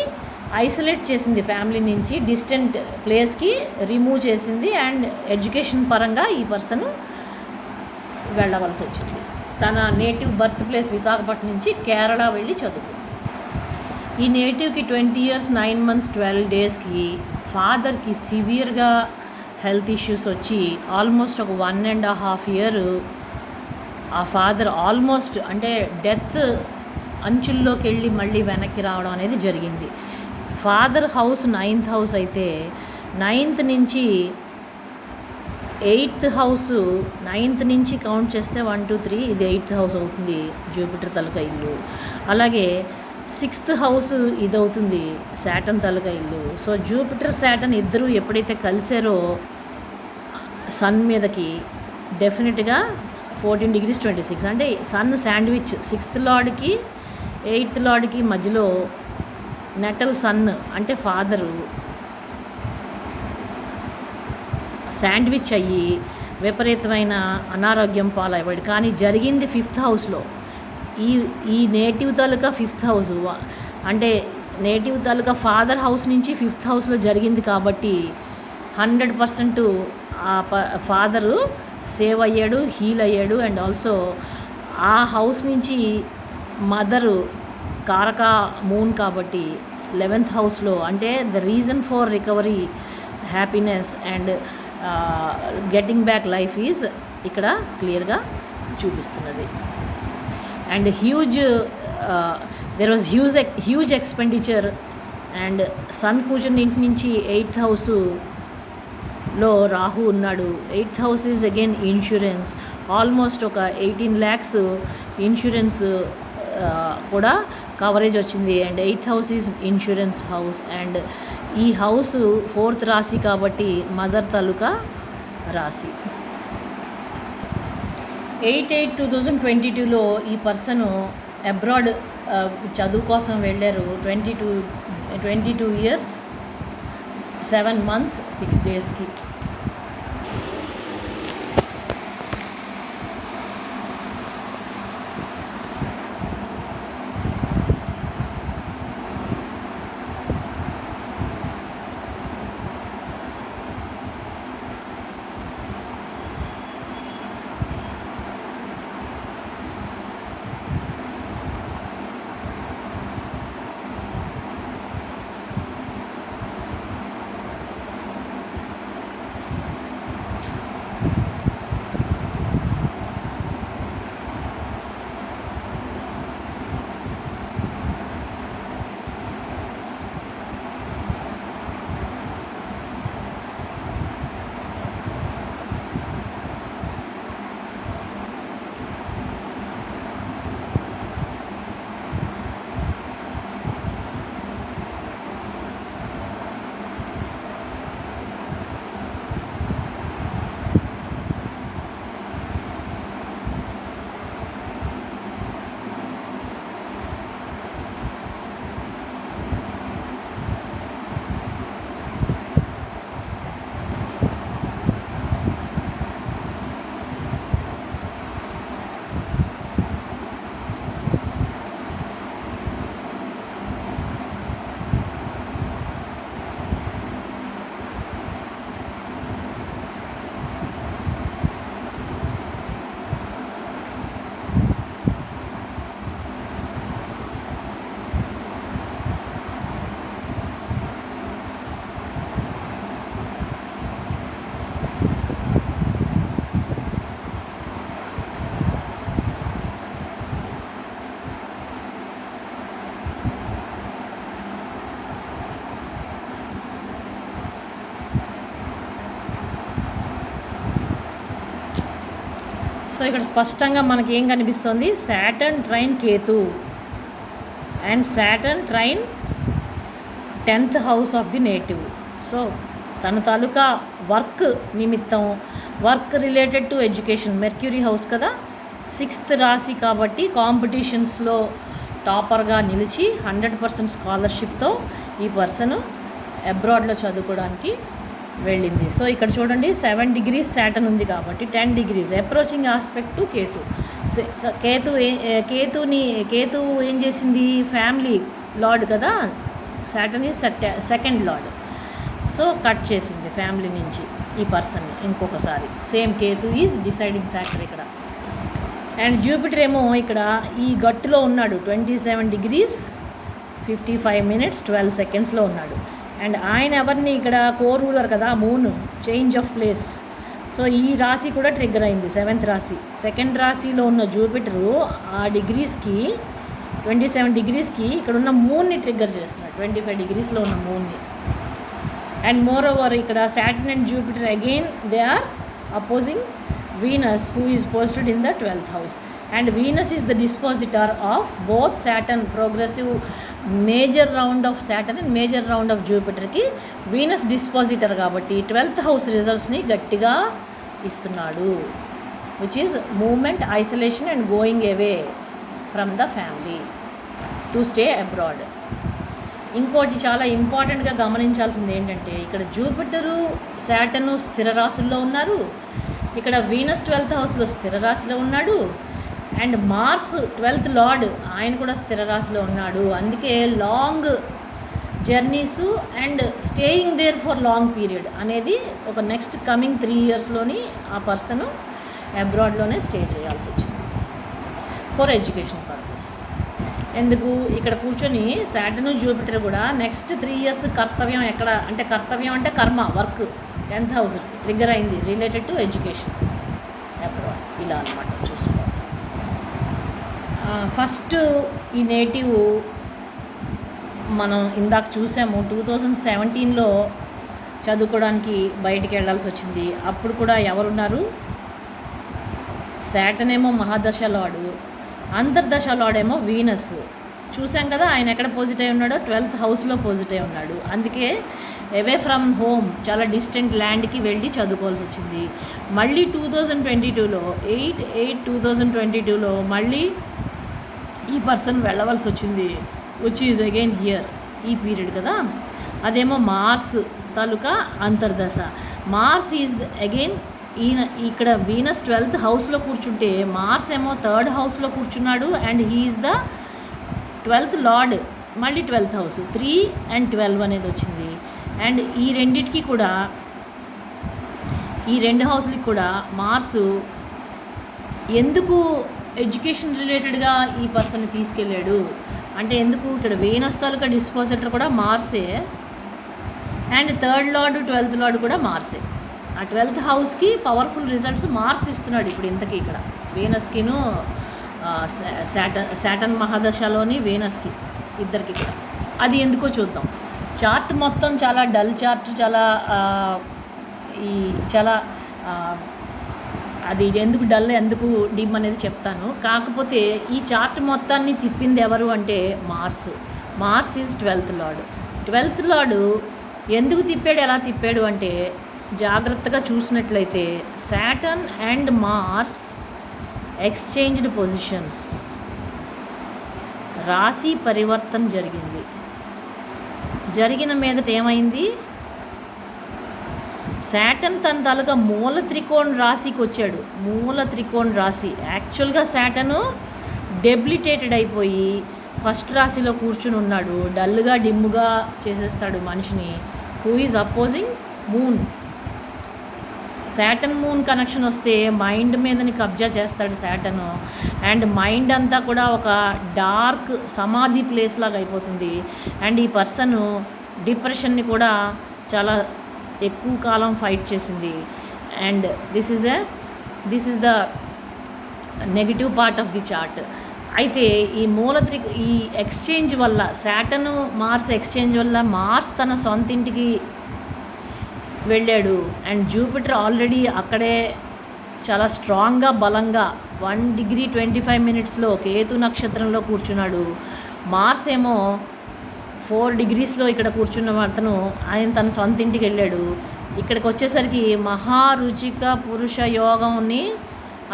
ఐసోలేట్ చేసింది, ఫ్యామిలీ నుంచి డిస్టెంట్ ప్లేస్కి రిమూవ్ చేసింది. అండ్ ఎడ్యుకేషన్ పరంగా ఈ పర్సన్ వెళ్ళవలసి వచ్చింది. తన నేటివ్ బర్త్ ప్లేస్ విశాఖపట్నం నుంచి కేరళ వెళ్ళి చదువుకుంది. ఈ నేటివ్కి 20 years 9 months 12 daysకి ఫాదర్కి సివియర్గా హెల్త్ ఇష్యూస్ వచ్చి ఆల్మోస్ట్ ఒక 1.5 year ఆ ఫాదర్ ఆల్మోస్ట్ అంటే డెత్ అంచుల్లోకి వెళ్ళి మళ్ళీ వెనక్కి రావడం అనేది జరిగింది. ఫాదర్ హౌస్ 9th house అయితే 9th నుంచి 8th house, 9th నుంచి కౌంట్ చేస్తే 1 2 3 ఇది 8th house అవుతుంది, జూపిటర్ తాలూకా ఇల్లు. అలాగే 6th house ఇది అవుతుంది, సాటర్న్ తాలూకా ఇల్లు. సో జూపిటర్ సాటర్న్ ఇద్దరు ఎప్పుడైతే కలిసారో సన్ మీదకి డెఫినెట్గా 14 degrees 26 అంటే సన్ శాండ్విచ్ 6th లార్డ్కి 8th లార్డ్కి మధ్యలో నెటల్ సన్ అంటే ఫాదరు శాండ్విచ్ అయ్యి విపరీతమైన అనారోగ్యం పాలయ్యాడు. కానీ జరిగింది 5th హౌస్లో. ఈ నేటివ్ తాలూకా 5th house అంటే నేటివ్ తాలూకా ఫాదర్ హౌస్ నుంచి 5th హౌస్లో జరిగింది కాబట్టి 100% ఆ ఫాదరు సేవ్ అయ్యాడు, హీల్ అయ్యాడు. అండ్ ఆల్సో ఆ హౌస్ నుంచి మదరు కారక మూన్ కాబట్టి 11th హౌస్లో అంటే the reason for recovery, happiness and getting back life is ఇక్కడ క్లియర్గా చూపిస్తున్నది. And there was huge expenditure. And sun కూర్చున్న ఇంటి నుంచి 8th హౌస్లో రాహు ఉన్నాడు. 8th house is again insurance. Almost ఒక 18 lakhs ఇన్సూరెన్స్ కూడా కవరేజ్ వచ్చింది. And 8th house is insurance house. And ఈ హౌస్ 4th రాశి కాబట్టి మదర్ తాలూకా రాశి. 8/8/2022లో ఈ పర్సను అబ్రాడ్ చదువు కోసం వెళ్ళారు. 22 years 7 months 6 daysకి. సో ఇక్కడ స్పష్టంగా మనకి ఏం కనిపిస్తుంది, Saturn train Ketu and Saturn train 10th house of the native. So తన తాలూకా వర్క్ నిమిత్తం, work related to education, mercury house కదా, 6th రాశి కాబట్టి కాంపిటీషన్స్లో టాపర్గా నిలిచి 100% స్కాలర్షిప్తో ఈ పర్సన్ అబ్రాడ్లో చదువుకోవడానికి వెళ్ళింది. సో ఇక్కడ చూడండి 7 degrees సాటర్న్ ఉంది కాబట్టి 10 degrees approaching aspect to Ketu. Ketu ఏం చేసింది, ఫ్యామిలీ లార్డ్ కదా, Saturn is second lord. So cut చేసింది ఫ్యామిలీ నుంచి ఈ పర్సన్ని ఇంకొకసారి. Same Ketu is deciding factor ఇక్కడ. అండ్ జూపిటర్ ఏమో ఇక్కడ ఈ గట్టులో ఉన్నాడు, 27 degrees 55 minutes 12 secondsలో ఉన్నాడు. అండ్ ఆయన ఎవరిని ఇక్కడ కోర్ రూలర్ కదా, moon, change of place. So ఈ రాశి కూడా ట్రిగ్గర్ అయింది, 7th రాశి. సెకండ్ రాశిలో ఉన్న జూపిటరు ఆ డిగ్రీస్కి 27 degreesకి ఇక్కడ ఉన్న మూన్ని ట్రిగ్గర్ చేస్తున్నాడు, 25 degreesలో ఉన్న మూన్ని. అండ్ మోర్ ఓవర్ ఇక్కడ Saturn and Jupiter again they are opposing Venus, who is posted in the 12th house, and Venus is the dispositor of both Saturn, progressive major round of Saturn and major round of Jupiter ki Venus dispositor కాబట్టి 12th house results ni గట్టిగా ఇస్తున్నాడు, which is movement, isolation and going away from the family to stay abroad. ఇంకోటి చాలా ఇంపార్టెంట్గా గమనించాల్సింది ఏంటంటే ఇక్కడ Jupiter Saturn స్థిర రాశుల్లో ఉన్నారు, ఇక్కడ వీనస్ 12th హౌస్లో స్థిర రాశిలో ఉన్నాడు, అండ్ మార్స్ 12th లార్డ్ ఆయన కూడా స్థిర రాశిలో ఉన్నాడు. అందుకే long journeys and staying there for long period అనేది ఒక నెక్స్ట్ కమింగ్ 3 yearsలోని ఆ పర్సన్ అబ్రాడ్లోనే స్టే చేయాల్సి వచ్చింది ఫర్ ఎడ్యుకేషన్ పర్పస్. ఎందుకు ఇక్కడ కూర్చొని సాటర్న్ జూపిటర్ కూడా నెక్స్ట్ 3 years కర్తవ్యం ఎక్కడ అంటే, కర్తవ్యం అంటే కర్మ, వర్క్, 10th house ట్రిగ్గర్ అయింది రిలేటెడ్ టు ఎడ్యుకేషన్ అబ్రాడ్. ఇలా అనమాట చూసుకోవాలి. ఫస్ట్ ఈ నేటివ్ మనం ఇందాక చూసాము 2017లో చదువుకోవడానికి బయటికి వెళ్ళాల్సి వచ్చింది. అప్పుడు కూడా ఎవరున్నారు, సాటర్న్ ఏమో మహాదశ లార్డు, అంతర్దశ లార్డ్ ఏమో వీనస్. చూసాం కదా ఆయన ఎక్కడ పోజిట్ అయి ఉన్నాడో, 12th హౌస్లో పోజిట్ అయి ఉన్నాడు. అందుకే అవే ఫ్రమ్ హోమ్ చాలా డిస్టెంట్ ల్యాండ్కి వెళ్ళి చదువుకోవాల్సి వచ్చింది. మళ్ళీ 2022లో 8/8/2022లో మళ్ళీ ఈ పర్సన్ వెళ్ళవలసి వచ్చింది, విచ్ ఈజ్ అగైన్ హియర్ ఈ పీరియడ్ కదా. అదేమో మార్స్ తాలూకా అంతర్దశ. మార్స్ ఈజ్ అగైన్ ఈయన ఇక్కడ వీనస్ 12th హౌస్లో కూర్చుంటే మార్స్ ఏమో 3rd హౌస్లో కూర్చున్నాడు, and he is the 12th lord. మళ్ళీ 12th హౌస్ 3 and 12 అనేది వచ్చింది. అండ్ ఈ రెండిటికి కూడా, ఈ 2 హౌస్లకి కూడా మార్సు ఎందుకు ఎడ్యుకేషన్ రిలేటెడ్గా ఈ పర్సన్ని తీసుకెళ్ళాడు అంటే, ఎందుకు ఇక్కడ వీనస్ తాలూకా డిస్పోజిటర్ కూడా మార్సే, and 3rd lord 12th lord కూడా మార్సే. ఆ 12th హౌస్కి పవర్ఫుల్ రిజల్ట్స్ మార్స్ ఇస్తున్నాడు ఇప్పుడు ఇంతకీ ఇక్కడ వీనస్కిను సాటర్న్ మహాదశలోని వీనస్కి ఇద్దరికి కూడా. అది ఎందుకో చూద్దాం. చార్ట్ మొత్తం చాలా డల్ చార్ట్, చాలా అది ఎందుకు డల్ ఎందుకు డిమ్ అనేది చెప్తాను. కాకపోతే ఈ చార్ట్ మొత్తాన్ని తిప్పింది ఎవరు అంటే Mars is 12th lord. 12th lord ఎందుకు తిప్పాడు, ఎలా తిప్పాడు అంటే, జాగ్రత్తగా చూసినట్లయితే Saturn and Mars exchanged positions, రాశి పరివర్తన జరిగింది. జరిగిన మీదట ఏమైంది, సాటర్న్ తన తాలూకా మూల త్రికోణ రాశికి వచ్చాడు. మూల త్రికోణ రాశి యాక్చువల్గా సాటర్న్ డెబ్లిటేటెడ్ అయిపోయి ఫస్ట్ రాశిలో కూర్చుని ఉన్నాడు. డల్గా డిమ్గా చేసేస్తాడు మనిషిని. Who is opposing moon. Saturn moon connection వస్తే మైండ్ మీదని కబ్జా చేస్తాడు సాటర్న్, అండ్ మైండ్ అంతా కూడా ఒక డార్క్ సమాధి ప్లేస్ లాగా అయిపోతుంది. అండ్ ఈ పర్సన్ డిప్రెషన్ని కూడా చాలా ఎక్కువ కాలం ఫైట్ చేసింది. And this is the negative part of the chart. అయితే ఈ ఎక్స్చేంజ్ వల్ల, సాటర్న్ మార్స్ ఎక్స్చేంజ్ వల్ల మార్స్ తన సొంత ఇంటికి వెళ్ళాడు, అండ్ జూపిటర్ ఆల్రెడీ అక్కడే చాలా స్ట్రాంగ్గా బలంగా 1°25' కేతు నక్షత్రంలో కూర్చున్నాడు. మార్స్ ఏమో 4°లో ఇక్కడ కూర్చున్న అతను ఆయన తన సొంత ఇంటికి వెళ్ళాడు. ఇక్కడికి వచ్చేసరికి మహారుచిక పురుష యోగంని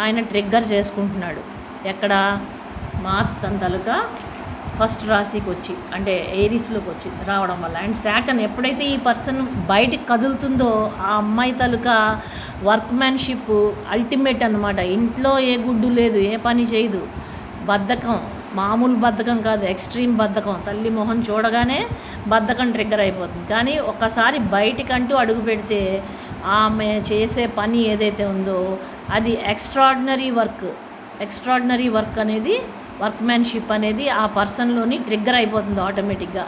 ఆయన ట్రిగ్గర్ చేసుకుంటున్నాడు. ఎక్కడ? మార్స్ తన తాలూకా ఫస్ట్ రాశికి వచ్చి, అంటే ఏరీస్లోకి వచ్చి రావడం వల్ల. అండ్ సాటర్న్ ఎప్పుడైతే ఈ పర్సన్ బయటికి కదులుతుందో ఆ అమ్మాయి తాలూకా వర్క్మ్యాన్షిప్ అల్టిమేట్ అనమాట. ఇంట్లో ఏ గుడ్డు లేదు, ఏ పని చేయదు, బద్ధకం, మామూలు బద్ధకం కాదు, ఎక్స్ట్రీమ్ బద్ధకం. తల్లి మొహం చూడగానే బద్ధకం ట్రిగ్గర్ అయిపోతుంది. కానీ ఒక్కసారి బయటికంటూ అడుగు పెడితే ఆమె చేసే పని ఏదైతే ఉందో అది ఎక్స్ట్రాడినరీ వర్క్ అనేది, వర్క్మ్యాన్షిప్ అనేది ఆ పర్సన్లోని ట్రిగ్గర్ అయిపోతుంది ఆటోమేటిక్గా.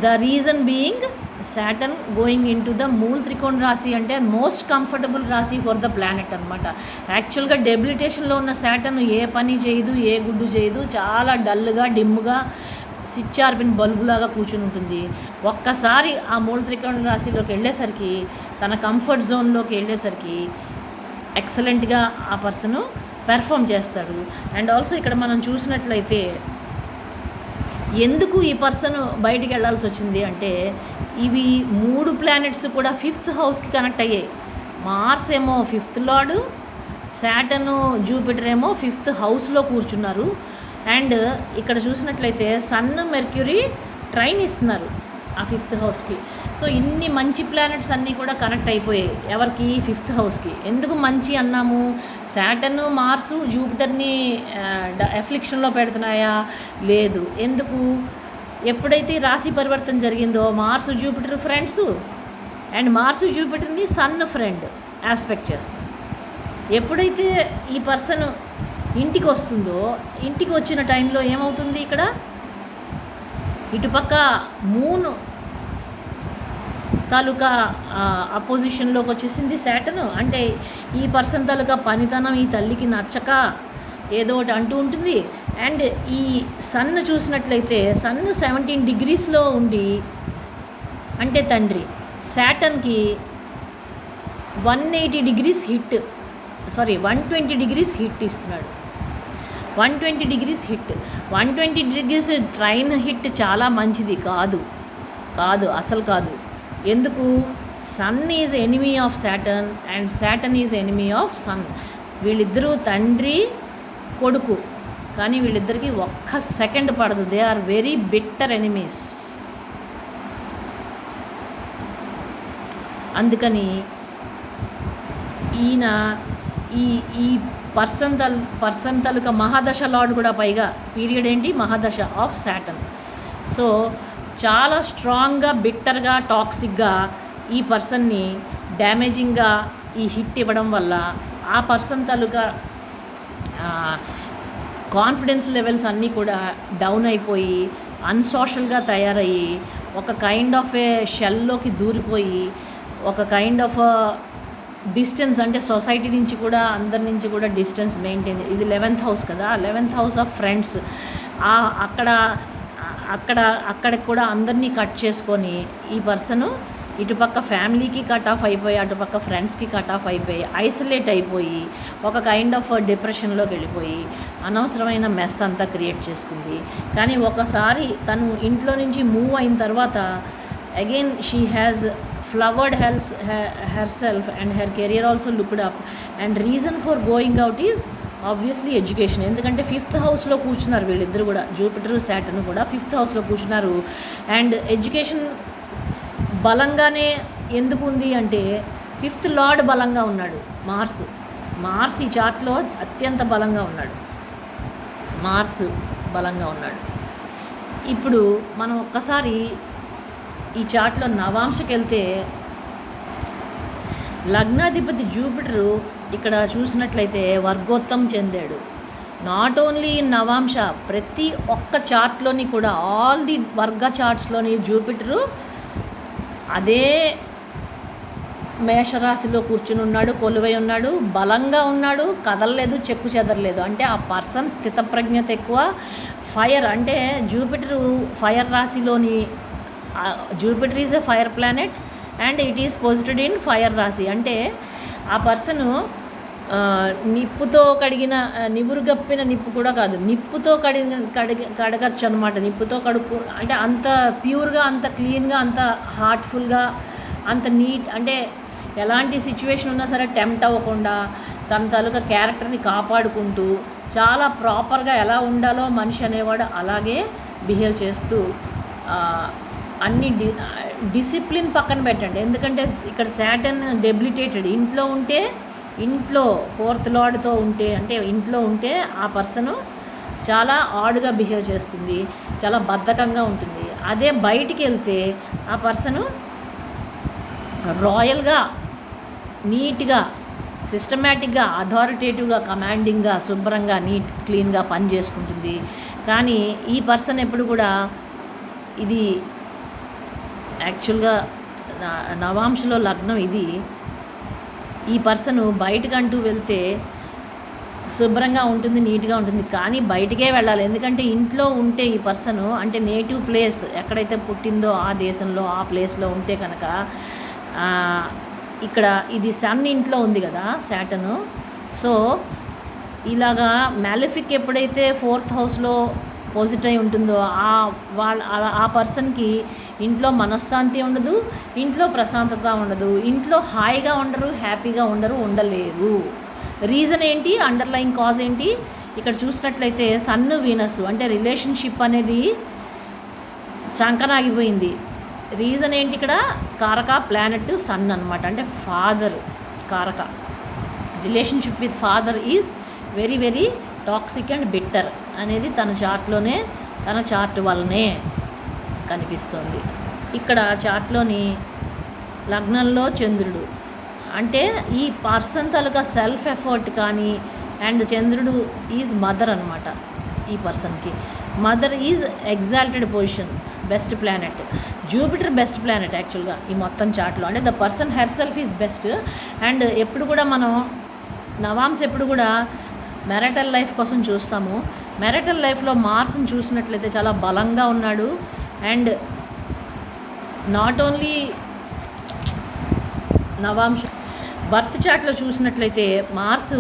The reason being Saturn going in to the మూల త్రికోణ రాశి, అంటే మోస్ట్ కంఫర్టబుల్ రాశి ఫర్ ద ప్లానెట్ అనమాట. యాక్చువల్గా డెబిలిటేషన్లో ఉన్న సాటర్న్ ఏ పని చేయదు, ఏ గుడ్డు చేయదు, చాలా డల్గా డిమ్గా స్విచ్ ఆర్పిన బల్బులాగా కూర్చుని ఉంటుంది. ఒక్కసారి ఆ మూల త్రికోణ రాశిలోకి వెళ్ళేసరికి, తన కంఫర్ట్ జోన్లోకి వెళ్ళేసరికి ఎక్సలెంట్గా ఆ పర్సను పెర్ఫామ్ చేస్తాడు. అండ్ ఆల్సో ఇక్కడ మనం చూసినట్లయితే ఎందుకు ఈ పర్సన్ బయటికి వెళ్ళాల్సి వచ్చింది అంటే, ఇవి 3 ప్లానెట్స్ కూడా 5th హౌస్కి కనెక్ట్ అయ్యాయి. మార్స్ ఏమో 5th లార్డు, సాటర్న్, జూపిటర్ ఏమో 5th హౌస్లో కూర్చున్నారు. అండ్ ఇక్కడ చూసినట్లయితే సన్, మెర్క్యూరీ ట్రైన్ ఇస్తున్నారు ఆ 5th హౌస్కి. సో ఇన్ని మంచి ప్లానెట్స్ అన్నీ కూడా కనెక్ట్ అయిపోయాయి. ఎవరికి? 5th హౌస్కి. ఎందుకు మంచి అన్నాము? సాటర్న్, మార్సు, జూపిటర్ని ఎఫ్లిక్షన్లో పెడుతున్నాయా? లేదు. ఎందుకు? ఎప్పుడైతే రాశి పరివర్తన జరిగిందో Mars, Jupiter friends, and Mars, జూపిటర్ని సన్ ఫ్రెండ్ ఆస్పెక్ట్ చేస్తుంది. ఎప్పుడైతే ఈ పర్సన్ ఇంటికి వస్తుందో, ఇంటికి వచ్చిన టైంలో ఏమవుతుంది? ఇక్కడ ఇటుపక్క మూన్ తాలూకా అపోజిషన్లోకి వచ్చేసింది సాటర్న్. అంటే ఈ పర్సన్ తాలూకా పనితనం ఈ తల్లికి నచ్చక ఏదో ఒకటి అంటూ ఉంటుంది. అండ్ ఈ సన్ చూసినట్లయితే సన్ 17°లో ఉండి, అంటే తండ్రి సాటర్న్కి 120° హిట్ ఇస్తున్నాడు. 120° హిట్. 120° ట్రైన్ హిట్ చాలా మంచిది కాదు, అసలు కాదు. ఎందుకు? Sun is enemy of Saturn and Saturn is enemy of sun. వీళ్ళిద్దరూ తండ్రి కొడుకు, కానీ వీళ్ళిద్దరికీ ఒక్క సెకండ్ పడదు. They are very bitter enemies. అందుకని ఈయన ఈ పర్సన్ తాలూకా మహాదశ లార్డ్ కూడా, పైగా పీరియడ్ ఏంటి? మహాదశ ఆఫ్ సాటర్న్. సో చాలా స్ట్రాంగ్గా, బిట్టర్గా, టాక్సిక్గా ఈ పర్సన్ని డ్యామేజింగ్గా ఈ హిట్ ఇవ్వడం వల్ల ఆ పర్సన్ తాలూకా కాన్ఫిడెన్స్ లెవెల్స్ అన్నీ కూడా డౌన్ అయిపోయి అన్సోషల్గా తయారయ్యి ఒక కైండ్ ఆఫ్ ఏ షెల్లోకి దూరిపోయి ఒక కైండ్ ఆఫ్ డిస్టెన్స్, అంటే సొసైటీ నుంచి కూడా, అందరి నుంచి కూడా డిస్టెన్స్ మెయింటైన్. ఇది 11th హౌస్ కదా, 11th హౌస్ ఆఫ్ ఫ్రెండ్స్. అక్కడికి కూడా అందరినీ కట్ చేసుకొని ఈ పర్సను ఇటుపక్క ఫ్యామిలీకి కట్ ఆఫ్ అయిపోయి, అటుపక్క ఫ్రెండ్స్కి కట్ ఆఫ్ అయిపోయి, ఐసోలేట్ అయిపోయి ఒక కైండ్ ఆఫ్ డిప్రెషన్లోకి వెళ్ళిపోయి అనవసరమైన మెస్ అంతా క్రియేట్ చేసుకుంది. కానీ ఒకసారి తను ఇంట్లో నుంచి మూవ్ అయిన తర్వాత again she has flowered herself and her career also looked up, and reason for going out is obviously education. ఎందుకంటే 5th హౌస్లో కూర్చున్నారు వీళ్ళిద్దరు కూడా, జూపిటర్, సాటర్న్ కూడా 5th హౌస్లో కూర్చున్నారు. అండ్ ఎడ్యుకేషన్ బలంగానే ఎందుకు ఉంది అంటే 5th లార్డ్ బలంగా ఉన్నాడు. మార్స్ ఈ చార్ట్లో అత్యంత బలంగా ఉన్నాడు. ఇప్పుడు మనం ఒక్కసారి ఈ చార్ట్లో నవాంశకి వెళ్తే లగ్నాధిపతి జూపిటరు ఇక్కడ చూసినట్లయితే వర్గోత్తం చెందాడు. నాట్ ఓన్లీ నవాంశ, ప్రతి ఒక్క చార్ట్లోని కూడా, ఆల్ ది వర్గ చార్ట్స్లోని జూపిటరు అదే మేషరాశిలో కూర్చుని ఉన్నాడు, కొలువై ఉన్నాడు, బలంగా ఉన్నాడు, కదలలేదు, చెక్కు చెదరలేదు. అంటే ఆ పర్సన్ స్థితప్రజ్ఞత ఎక్కువ. ఫైర్ అంటే జూపిటరు ఫైర్ రాశిలోని, Jupiter is a fire planet and it is posited in fire రాశి. అంటే ఆ పర్సను నిప్పుతో కడిగిన నివురుగప్పిన నిప్పు కూడా కాదు, నిప్పుతో కడగచ్చు అనమాట. నిప్పుతో కడుక్కు అంటే అంత ప్యూర్గా, అంత క్లీన్గా, అంత హార్ట్ఫుల్గా, అంత నీట్, అంటే ఎలాంటి సిచ్యువేషన్ ఉన్నా సరే టెంప్ట్ అవ్వకుండా తన తాలూకా క్యారెక్టర్ని కాపాడుకుంటూ చాలా ప్రాపర్గా ఎలా ఉండాలో మనిషి అనేవాడు అలాగే బిహేవ్ చేస్తూ అన్ని డిసిప్లిన్ పక్కన పెట్టండి. ఎందుకంటే ఇక్కడ శాటర్న్ డెబిలిటేటెడ్. ఇంట్లో ఫోర్త్ లార్డ్తో ఉంటే, అంటే ఇంట్లో ఉంటే ఆ పర్సను చాలా ఆడుగా బిహేవ్ చేస్తుంది, చాలా బద్ధకంగా ఉంటుంది. అదే బయటికి వెళ్తే ఆ పర్సను రాయల్గా, నీట్గా, సిస్టమేటిక్గా, అథారిటేటివ్గా, కమాండింగ్గా, శుభ్రంగా, నీట్ క్లీన్గా పని చేసుకుంటుంది. కానీ ఈ పర్సన్ ఎప్పుడు కూడా ఇది యాక్చువల్గా నవాంశలో లగ్నం ఇది. ఈ పర్సను బయటకంటూ వెళ్తే శుభ్రంగా ఉంటుంది, నీట్గా ఉంటుంది, కానీ బయటికే వెళ్ళాలి. ఎందుకంటే ఇంట్లో ఉంటే ఈ పర్సను, అంటే నేటివ్ ప్లేస్ ఎక్కడైతే పుట్టిందో ఆ దేశంలో, ఆ ప్లేస్లో ఉంటే కనుక, ఇక్కడ ఇది సన్ ఇంట్లో ఉంది కదా శాటర్న్. సో ఇలాగా మ్యాలిఫిక్ ఎప్పుడైతే 4th హౌస్లో పోజిట్ అయి ఉంటుందో ఆ పర్సన్కి ఇంట్లో మనశ్శాంతి ఉండదు, ఇంట్లో ప్రశాంతత ఉండదు, ఇంట్లో హాయిగా ఉండరు, హ్యాపీగా ఉండలేరు. రీజన్ ఏంటి, అండర్లైన్ కాజ్ ఏంటి? ఇక్కడ చూసినట్లయితే సన్ వీనస్, అంటే రిలేషన్షిప్ అనేది చంకనాగిపోయింది. రీజన్ ఏంటి? ఇక్కడ కారక ప్లానెట్ సన్ అనమాట, అంటే ఫాదర్ కారక. Relationship with father is very very toxic and bitter అనేది తన చార్ట్లోనే, తన చార్ట్ వల్లనే కనిపిస్తుంది. ఇక్కడ చార్ట్లోని లగ్నంలో చంద్రుడు, అంటే ఈ పర్సన్ తాలూకా సెల్ఫ్ ఎఫర్ట్ కానీ, అండ్ చంద్రుడు ఈజ్ మదర్ అనమాట. ఈ పర్సన్కి mother is exalted position, best planet. Jupiter best planet యాక్చువల్గా ఈ మొత్తం చార్ట్లో, అంటే the person herself is best. And ఎప్పుడు కూడా మనం నవాంశ్ ఎప్పుడు కూడా మ్యారిటల్ లైఫ్ కోసం చూస్తాము. మ్యారిటల్ లైఫ్లో మార్స్ని చూసినట్లయితే చాలా బలంగా ఉన్నాడు. అండ్ నాట్ ఓన్లీ నవాంశ, బర్త్ చార్ట్లో చూసినట్లయితే మార్స్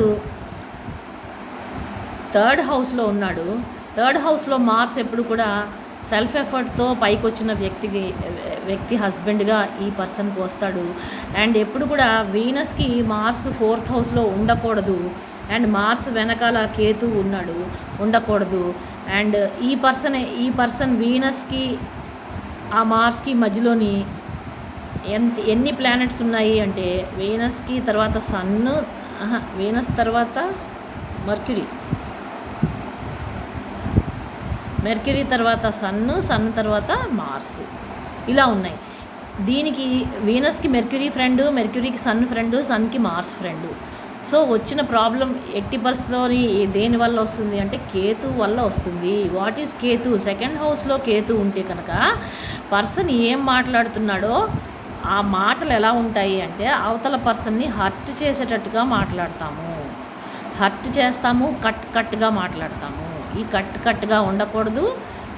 3rd హౌస్లో ఉన్నాడు. 3rd హౌస్లో మార్స్ ఎప్పుడు కూడా సెల్ఫ్ ఎఫర్ట్తో పైకి వచ్చిన వ్యక్తి హస్బెండ్గా ఈ పర్సన్కి వస్తాడు. అండ్ ఎప్పుడు కూడా వీనస్కి మార్స్ 4th హౌస్లో ఉండకూడదు, అండ్ మార్స్ వెనకాల కేతు ఉండకూడదు. అండ్ ఈ పర్సన్ వీనస్కి ఆ మార్స్కి మధ్యలోని ఎన్ని ప్లానెట్స్ ఉన్నాయి అంటే, వీనస్కి తర్వాత సన్ను, వీనస్ తర్వాత మెర్క్యూరీ తర్వాత సన్ తర్వాత మార్స్, ఇలా ఉన్నాయి. దీనికి వీనస్కి మెర్క్యూరీ ఫ్రెండ్, మెర్క్యూరీకి సన్ ఫ్రెండ్, సన్కి మార్స్ ఫ్రెండ్. సో వచ్చిన ప్రాబ్లం ఎట్టి పరిస్థితిలోని దేనివల్ల వస్తుంది అంటే కేతు వల్ల వస్తుంది. What is Ketu? 2nd హౌస్లో కేతు ఉంటే కనుక పర్సన్ ఏం మాట్లాడుతున్నాడో ఆ మాటలు ఎలా ఉంటాయి అంటే, అవతల పర్సన్ని హర్ట్ చేసేటట్టుగా మాట్లాడతాము, హర్ట్ చేస్తాము, కట్గా మాట్లాడతాము. ఈ కట్గా ఉండకూడదు,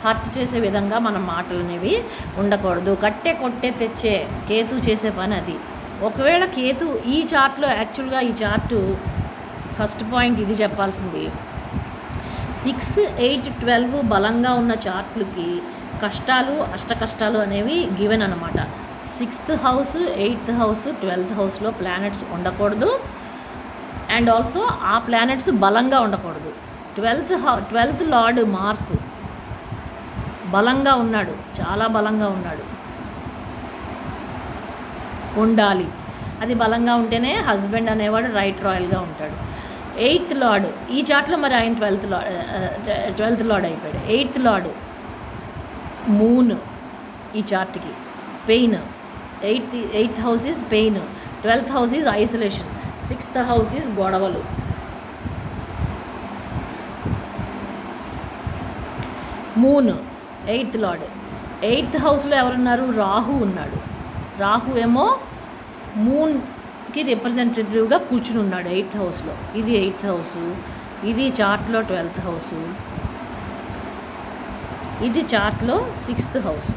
హర్ట్ చేసే విధంగా మన మాటలు అనేవి ఉండకూడదు. కొట్టే తెచ్చే కేతు చేసే పని అది. ఒకవేళ కేతు ఈ చార్ట్లో, యాక్చువల్గా ఈ చార్టు ఫస్ట్ పాయింట్ ఇది చెప్పాల్సింది, 6, 8, 12 బలంగా ఉన్న చార్ట్లకి కష్టాలు, అష్టకష్టాలు అనేవి గివెన్ అనమాట. 6th house, 8th house, 12th హౌస్లో ప్లానెట్స్ ఉండకూడదు. అండ్ ఆల్సో ఆ ప్లానెట్స్ బలంగా ఉండకూడదు. 12th లార్డ్ మార్స్ బలంగా ఉన్నాడు, చాలా బలంగా ఉండాలి. అది బలంగా ఉంటేనే హస్బెండ్ అనేవాడు రాయల్గా ఉంటాడు. 8th లార్డ్ ఈ చార్ట్లో, మరి ఆయన 12th లార్డ్ అయిపోయాడు. 8th లార్డ్ మూన్ ఈ చార్ట్కి pain. 8th house is pain, 12th house is isolation, 6th house is గొడవలు. Moon 8th lord. 8th హౌస్లో ఎవరున్నారు? రాహు ఉన్నాడు. రాహు ఏమో మూన్కి రిప్రజెంటేటివ్గా కూర్చుని ఉన్నాడు 8th హౌస్లో. ఇది 8th హౌసు, ఇది చార్ట్లో 12th హౌసు, ఇది చార్ట్లో 6th హౌస్.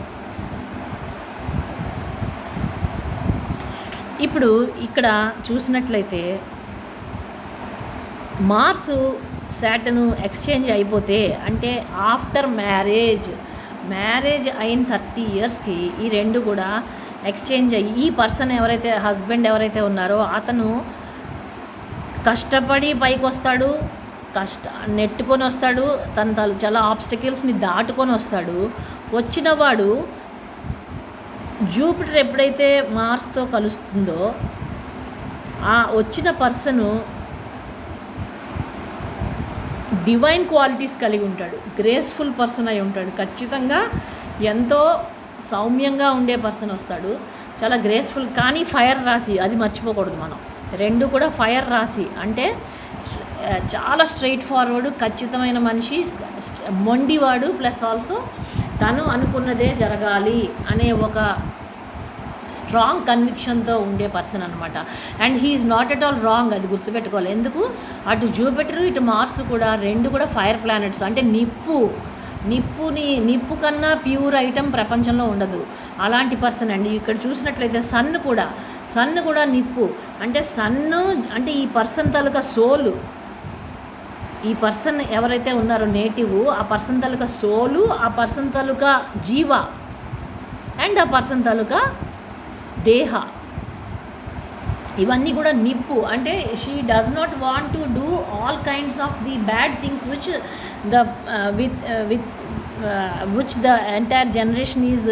ఇప్పుడు ఇక్కడ చూసినట్లయితే మార్సు శాటర్న్ ఎక్స్చేంజ్ అయిపోతే అంటే ఆఫ్టర్ మ్యారేజ్ అయిన 30 ఇయర్స్కి ఈ రెండు కూడా ఎక్స్చేంజ్ అయ్యి ఈ పర్సన్ ఎవరైతే హస్బెండ్ ఎవరైతే ఉన్నారో అతను కష్టపడి పైకి వస్తాడు, నెట్టుకొని వస్తాడు, తను చాలా ఆబ్స్టకిల్స్ని దాటుకొని వస్తాడు. వచ్చిన వాడు జూపిటర్ ఎప్పుడైతే మార్స్తో కలుస్తుందో ఆ వచ్చిన పర్సను డివైన్ క్వాలిటీస్ కలిగి ఉంటాడు, గ్రేస్ఫుల్ పర్సన్ అయి ఉంటాడు. ఖచ్చితంగా ఎంతో సౌమ్యంగా ఉండే పర్సన్ వస్తాడు, చాలా గ్రేస్ఫుల్. కానీ ఫైర్ రాశి, అది మర్చిపోకూడదు మనం. రెండు కూడా ఫైర్ రాశి అంటే చాలా స్ట్రైట్ ఫార్వర్డ్, ఖచ్చితమైన మనిషి, మొండివాడు, ప్లస్ ఆల్సో తను అనుకున్నదే జరగాలి అనే ఒక స్ట్రాంగ్ కన్విక్షన్తో ఉండే పర్సన్ అనమాట. And he is not at all wrong, అది గుర్తుపెట్టుకోవాలి. ఎందుకు, అటు జూపిటర్ ఇటు మార్స్ కూడా రెండు కూడా ఫైర్ ప్లానెట్స్. అంటే నిప్పు కన్నా ప్యూర్ ఐటమ్ ప్రపంచంలో ఉండదు. అలాంటి పర్సన్ అండి. ఇక్కడ చూసినట్లయితే సన్ కూడా నిప్పు. అంటే సన్ను అంటే ఈ పర్సన్ తాలూకా సోలు, ఈ పర్సన్ ఎవరైతే ఉన్నారో నేటివ్, ఆ పర్సన్ తాలూకా సోలు, ఆ పర్సన్ తాలూకా జీవ, అండ్ ఆ పర్సన్ తాలూకా దేహ, ఇవన్నీ కూడా నిప్పు. అంటే she does not want to do all kinds of the bad things which the entire generation is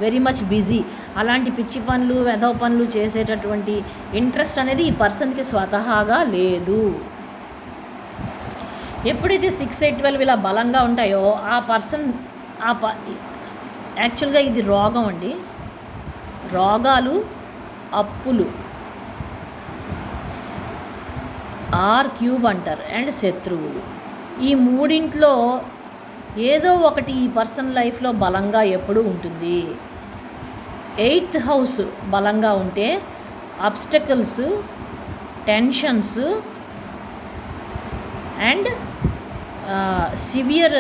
very much busy. అలాంటి పిచ్చి పనులు, వెధవ పనులు చేసేటటువంటి ఇంట్రెస్ట్ అనేది ఈ పర్సన్కి స్వతహాగా లేదు. ఎప్పుడైతే 6, 8, 12 ఇలా బలంగా ఉంటాయో ఆ పర్సన్ యాక్చువల్గా ఇది రోగం అండి. రోగాలు, అప్పులు, R³ అంటారు, అండ్ శత్రువులు, ఈ మూడింట్లో ఏదో ఒకటి ఈ పర్సన్ లైఫ్లో బలంగా ఎప్పుడూ ఉంటుంది. 8th హౌస్ బలంగా ఉంటే obstacles, tensions and severe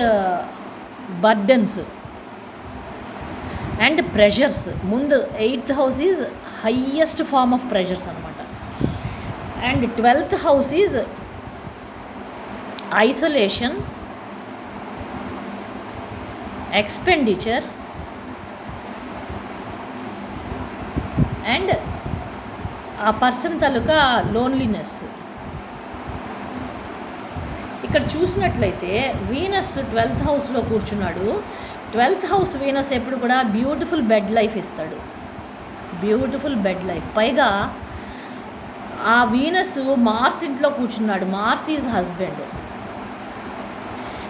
burdens and pressures. ముందు 8th house is highest form of pressures అనమాట. And 12th house is isolation, expenditure and ఆ పర్సన్ తాలూకా లోన్లీనెస్. ఇక్కడ చూసినట్లయితే వీనస్ 12th హౌస్లో కూర్చున్నాడు. 12th హౌస్ వీనస్ ఎప్పుడు కూడా బ్యూటిఫుల్ బెడ్ లైఫ్ ఇస్తాడు, బ్యూటిఫుల్ బెడ్ లైఫ్. పైగా ఆ వీనస్ మార్స్ ఇంట్లో కూర్చున్నాడు. Mars is husband.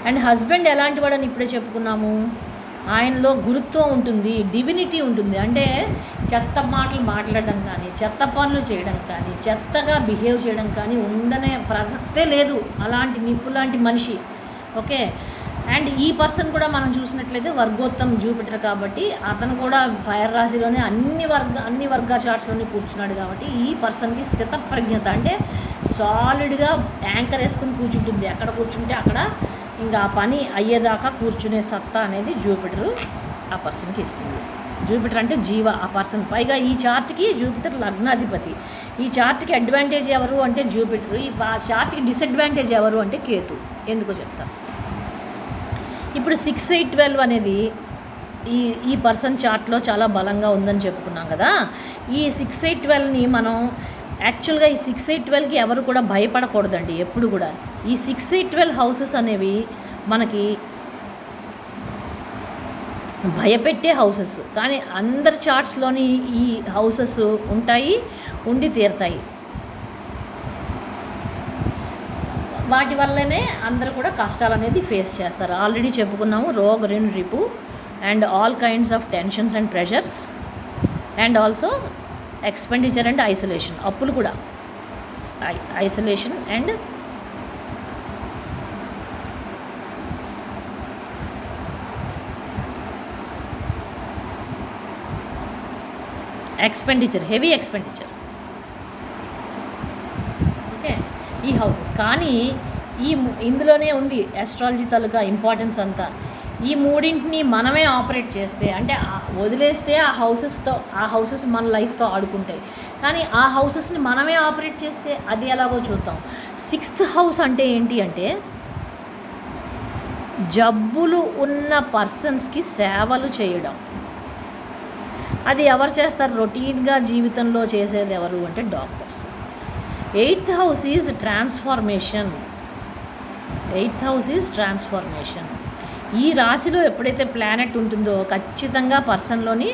And husband ఎలాంటి వాడని ఇప్పుడే చెప్పుకున్నాము. ఆయనలో గురుత్వం ఉంటుంది, డివినిటీ ఉంటుంది. అంటే చెత్త మాటలు మాట్లాడడం కానీ, చెత్త పనులు చేయడం కానీ, చెత్తగా బిహేవ్ చేయడం కానీ ఉండనే ప్రసక్తే లేదు. అలాంటి నిప్పు లాంటి మనిషి. ఓకే. అండ్ ఈ పర్సన్ కూడా మనం చూసినట్లయితే వర్గోత్తం జూపిటర్ కాబట్టి అతను కూడా ఫైర్ రాశిలోనే అన్ని వర్గ చార్ట్స్లోనే కూర్చున్నాడు. కాబట్టి ఈ పర్సన్కి స్థితప్రజ్ఞత అంటే సాలిడ్గా యాంకర్ వేసుకుని కూర్చుంటుంది. ఎక్కడ కూర్చుంటే అక్కడ ఇంకా ఆ పని అయ్యేదాకా కూర్చునే సత్తా అనేది జూపిటర్ ఆ పర్సన్కి ఇస్తుంది. జూపిటర్ అంటే జీవ, ఆ పర్సన్. పైగా ఈ చార్ట్కి జూపిటర్ లగ్నాధిపతి. ఈ చార్ట్కి అడ్వాంటేజ్ ఎవరు అంటే జూపిటర్. ఈ చార్ట్కి డిసడ్వాంటేజ్ ఎవరు అంటే కేతు. ఎందుకో చెప్తాను. ఇప్పుడు 6, 8, 12 అనేది ఈ పర్సన్ చార్ట్లో చాలా బలంగా ఉందని చెప్పుకున్నాం కదా. ఈ 6, 8, 12ని మనం యాక్చువల్గా ఈ 6, 8, 12కి ఎవరు కూడా భయపడకూడదండి ఎప్పుడు కూడా. ఈ 6, 8, 12 హౌసెస్ అనేవి మనకి భయపెట్టే హౌసెస్. కానీ అందరి చార్ట్స్లోని ఈ హౌసెస్ ఉంటాయి, ఉండి తీరుతాయి. వాటి వల్లనే అందరూ కూడా కష్టాలు అనేది ఫేస్ చేస్తారు. ఆల్రెడీ చెప్పుకున్నాము, రోగ్, రిన్, రిపు and all kinds of tensions and pressures and also expenditure and isolation. అప్పులు కూడా isolation and expenditure, heavy expenditure. Okay. ఈ హౌసెస్ కానీ ఇందులోనే ఉంది ఆస్ట్రాలజీ తాలూకా ఇంపార్టెన్స్ అంతా. ఈ మూడింటిని మనమే ఆపరేట్ చేస్తే, అంటే వదిలేస్తే ఆ హౌసెస్ మన లైఫ్తో ఆడుకుంటాయి. కానీ ఆ హౌసెస్ని మనమే ఆపరేట్ చేస్తే అది ఎలాగో చూద్దాం. 6th హౌస్ అంటే ఏంటి అంటే జబ్బులు ఉన్న పర్సన్స్కి సేవలు చేయడం. అది ఎవరు చేస్తారు? రొటీన్గా జీవితంలో చేసేది ఎవరు అంటే doctors. 8th house is transformation. 8th house is transformation. ఈ రాశిలో ఎప్పుడైతే ప్లానెట్ ఉంటుందో ఖచ్చితంగా పర్సన్లోని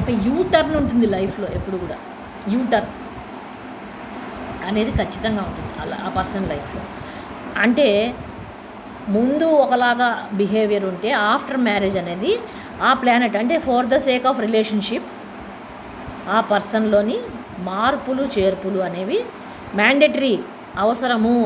ఒక యూటర్న్ ఉంటుంది లైఫ్లో. ఎప్పుడు కూడా యూటర్న్ అనేది ఖచ్చితంగా ఉంటుంది అలా ఆ పర్సన్ లైఫ్లో. అంటే ముందు ఒకలాగా బిహేవియర్ ఉంటే ఆఫ్టర్ మ్యారేజ్ అనేది ఆ ప్లానెట్ అంటే for the sake of relationship ఆ పర్సన్లోని మార్పులు చేర్పులు అనేవి మ్యాండేటరీ, అవసరము.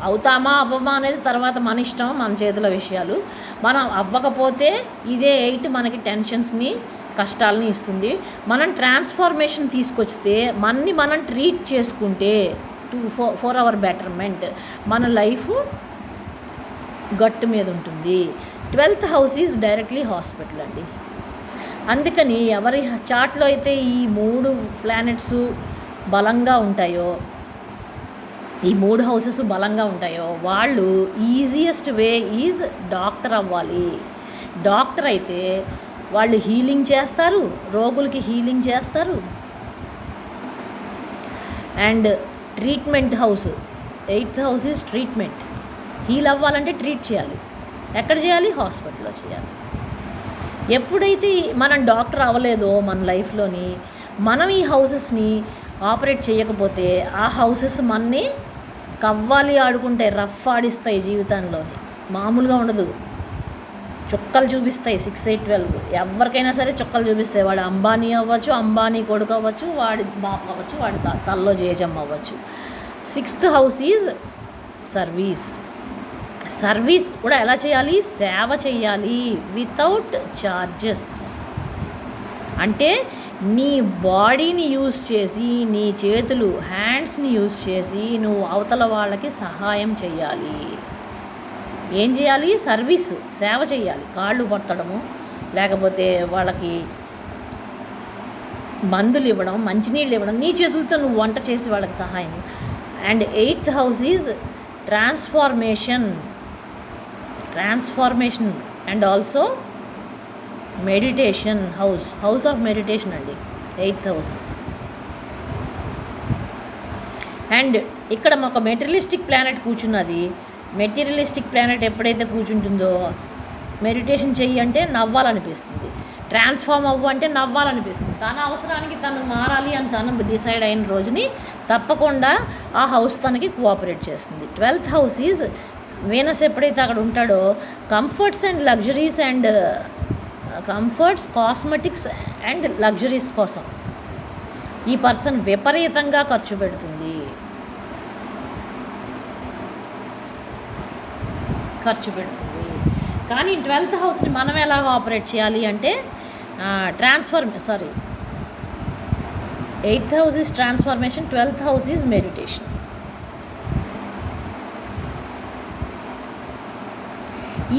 అవుతామా అవ్వమా అనేది తర్వాత మన ఇష్టం, మన చేతుల విషయాలు. మనం అవ్వకపోతే ఇదే 8 మనకి టెన్షన్స్ని, కష్టాలని ఇస్తుంది. మనం ట్రాన్స్ఫార్మేషన్ తీసుకొచ్చితే మనని మనం ట్రీట్ చేసుకుంటే ఫర్ అవర్ బెటర్మెంట్ మన లైఫ్ గట్టు మీద ఉంటుంది. 12th house is directly hospital అండి. అందుకని ఎవరి చార్ట్లో అయితే ఈ 3 ప్లానెట్స్ బలంగా ఉంటాయో, ఈ 3 హౌసెస్ బలంగా ఉంటాయో వాళ్ళు ఈజియెస్ట్ వే ఈజ్ డాక్టర్ అవ్వాలి. డాక్టర్ అయితే వాళ్ళు హీలింగ్ చేస్తారు, రోగులకి హీలింగ్ చేస్తారు. And treatment house, 8th house is treatment. Heal అవ్వాలంటే ట్రీట్ చేయాలి. ఎక్కడ చేయాలి? హాస్పిటల్లో చేయాలి. ఎప్పుడైతే మనం డాక్టర్ అవ్వలేదో మన లైఫ్లోని, మనం ఈ హౌసెస్ని ఆపరేట్ చేయకపోతే ఆ హౌసెస్ మనని కవ్వాలి ఆడుకుంటాయి, రఫ్ ఆడిస్తాయి జీవితంలోని. మామూలుగా ఉండదు, చుక్కలు చూపిస్తాయి. 6, 8, 12 ఎవరికైనా సరే చుక్కలు చూపిస్తాయి. వాడు అంబానీ అవ్వచ్చు, అంబానీ కొడుకు అవ్వచ్చు, వాడి బాపు అవ్వచ్చు, వాడి తల్లో జేజమ్మ అవ్వచ్చు. 6th house is service. Service కూడా ఎలా చేయాలి? సేవ చేయాలి వితౌట్ చార్జెస్. అంటే నీ బాడీని యూజ్ చేసి, నీ చేతులు హ్యాండ్స్ని యూజ్ చేసి నువ్వు అవతల వాళ్ళకి సహాయం చేయాలి. ఏం చేయాలి? సర్వీస్, సేవ చేయాలి. కాళ్ళు పట్టడము, లేకపోతే వాళ్ళకి మందులు ఇవ్వడం, మంచినీళ్ళు ఇవ్వడం, నీ చేతులతో నువ్వు వంట చేసి వాళ్ళకి సహాయం. And 8th house is transformation and also meditation house of meditation అండి 8th హౌస్. అండ్ ఇక్కడ ఒక మెటీరియలిస్టిక్ ప్లానెట్ కూర్చున్నది. మెటీరియలిస్టిక్ ప్లానెట్ ఎప్పుడైతే కూర్చుంటుందో మెడిటేషన్ చెయ్యి అంటే నవ్వాలనిపిస్తుంది, ట్రాన్స్ఫార్మ్ అవ్వు అంటే నవ్వాలనిపిస్తుంది. తన అవసరానికి తను మారాలి అని తను డిసైడ్ అయిన రోజుని తప్పకుండా ఆ హౌస్ తనకి కోఆపరేట్ చేస్తుంది. 12th house is Venus. ఎప్పుడైతే అక్కడ ఉంటాడో కంఫర్ట్స్, కాస్మెటిక్స్ అండ్ లగ్జరీస్ కోసం ఈ పర్సన్ విపరీతంగా ఖర్చు పెడుతుంది. కానీ 12th హౌస్ని మనం ఎలా ఆపరేట్ చేయాలి అంటే 8th house is transformation, 12th house is meditation.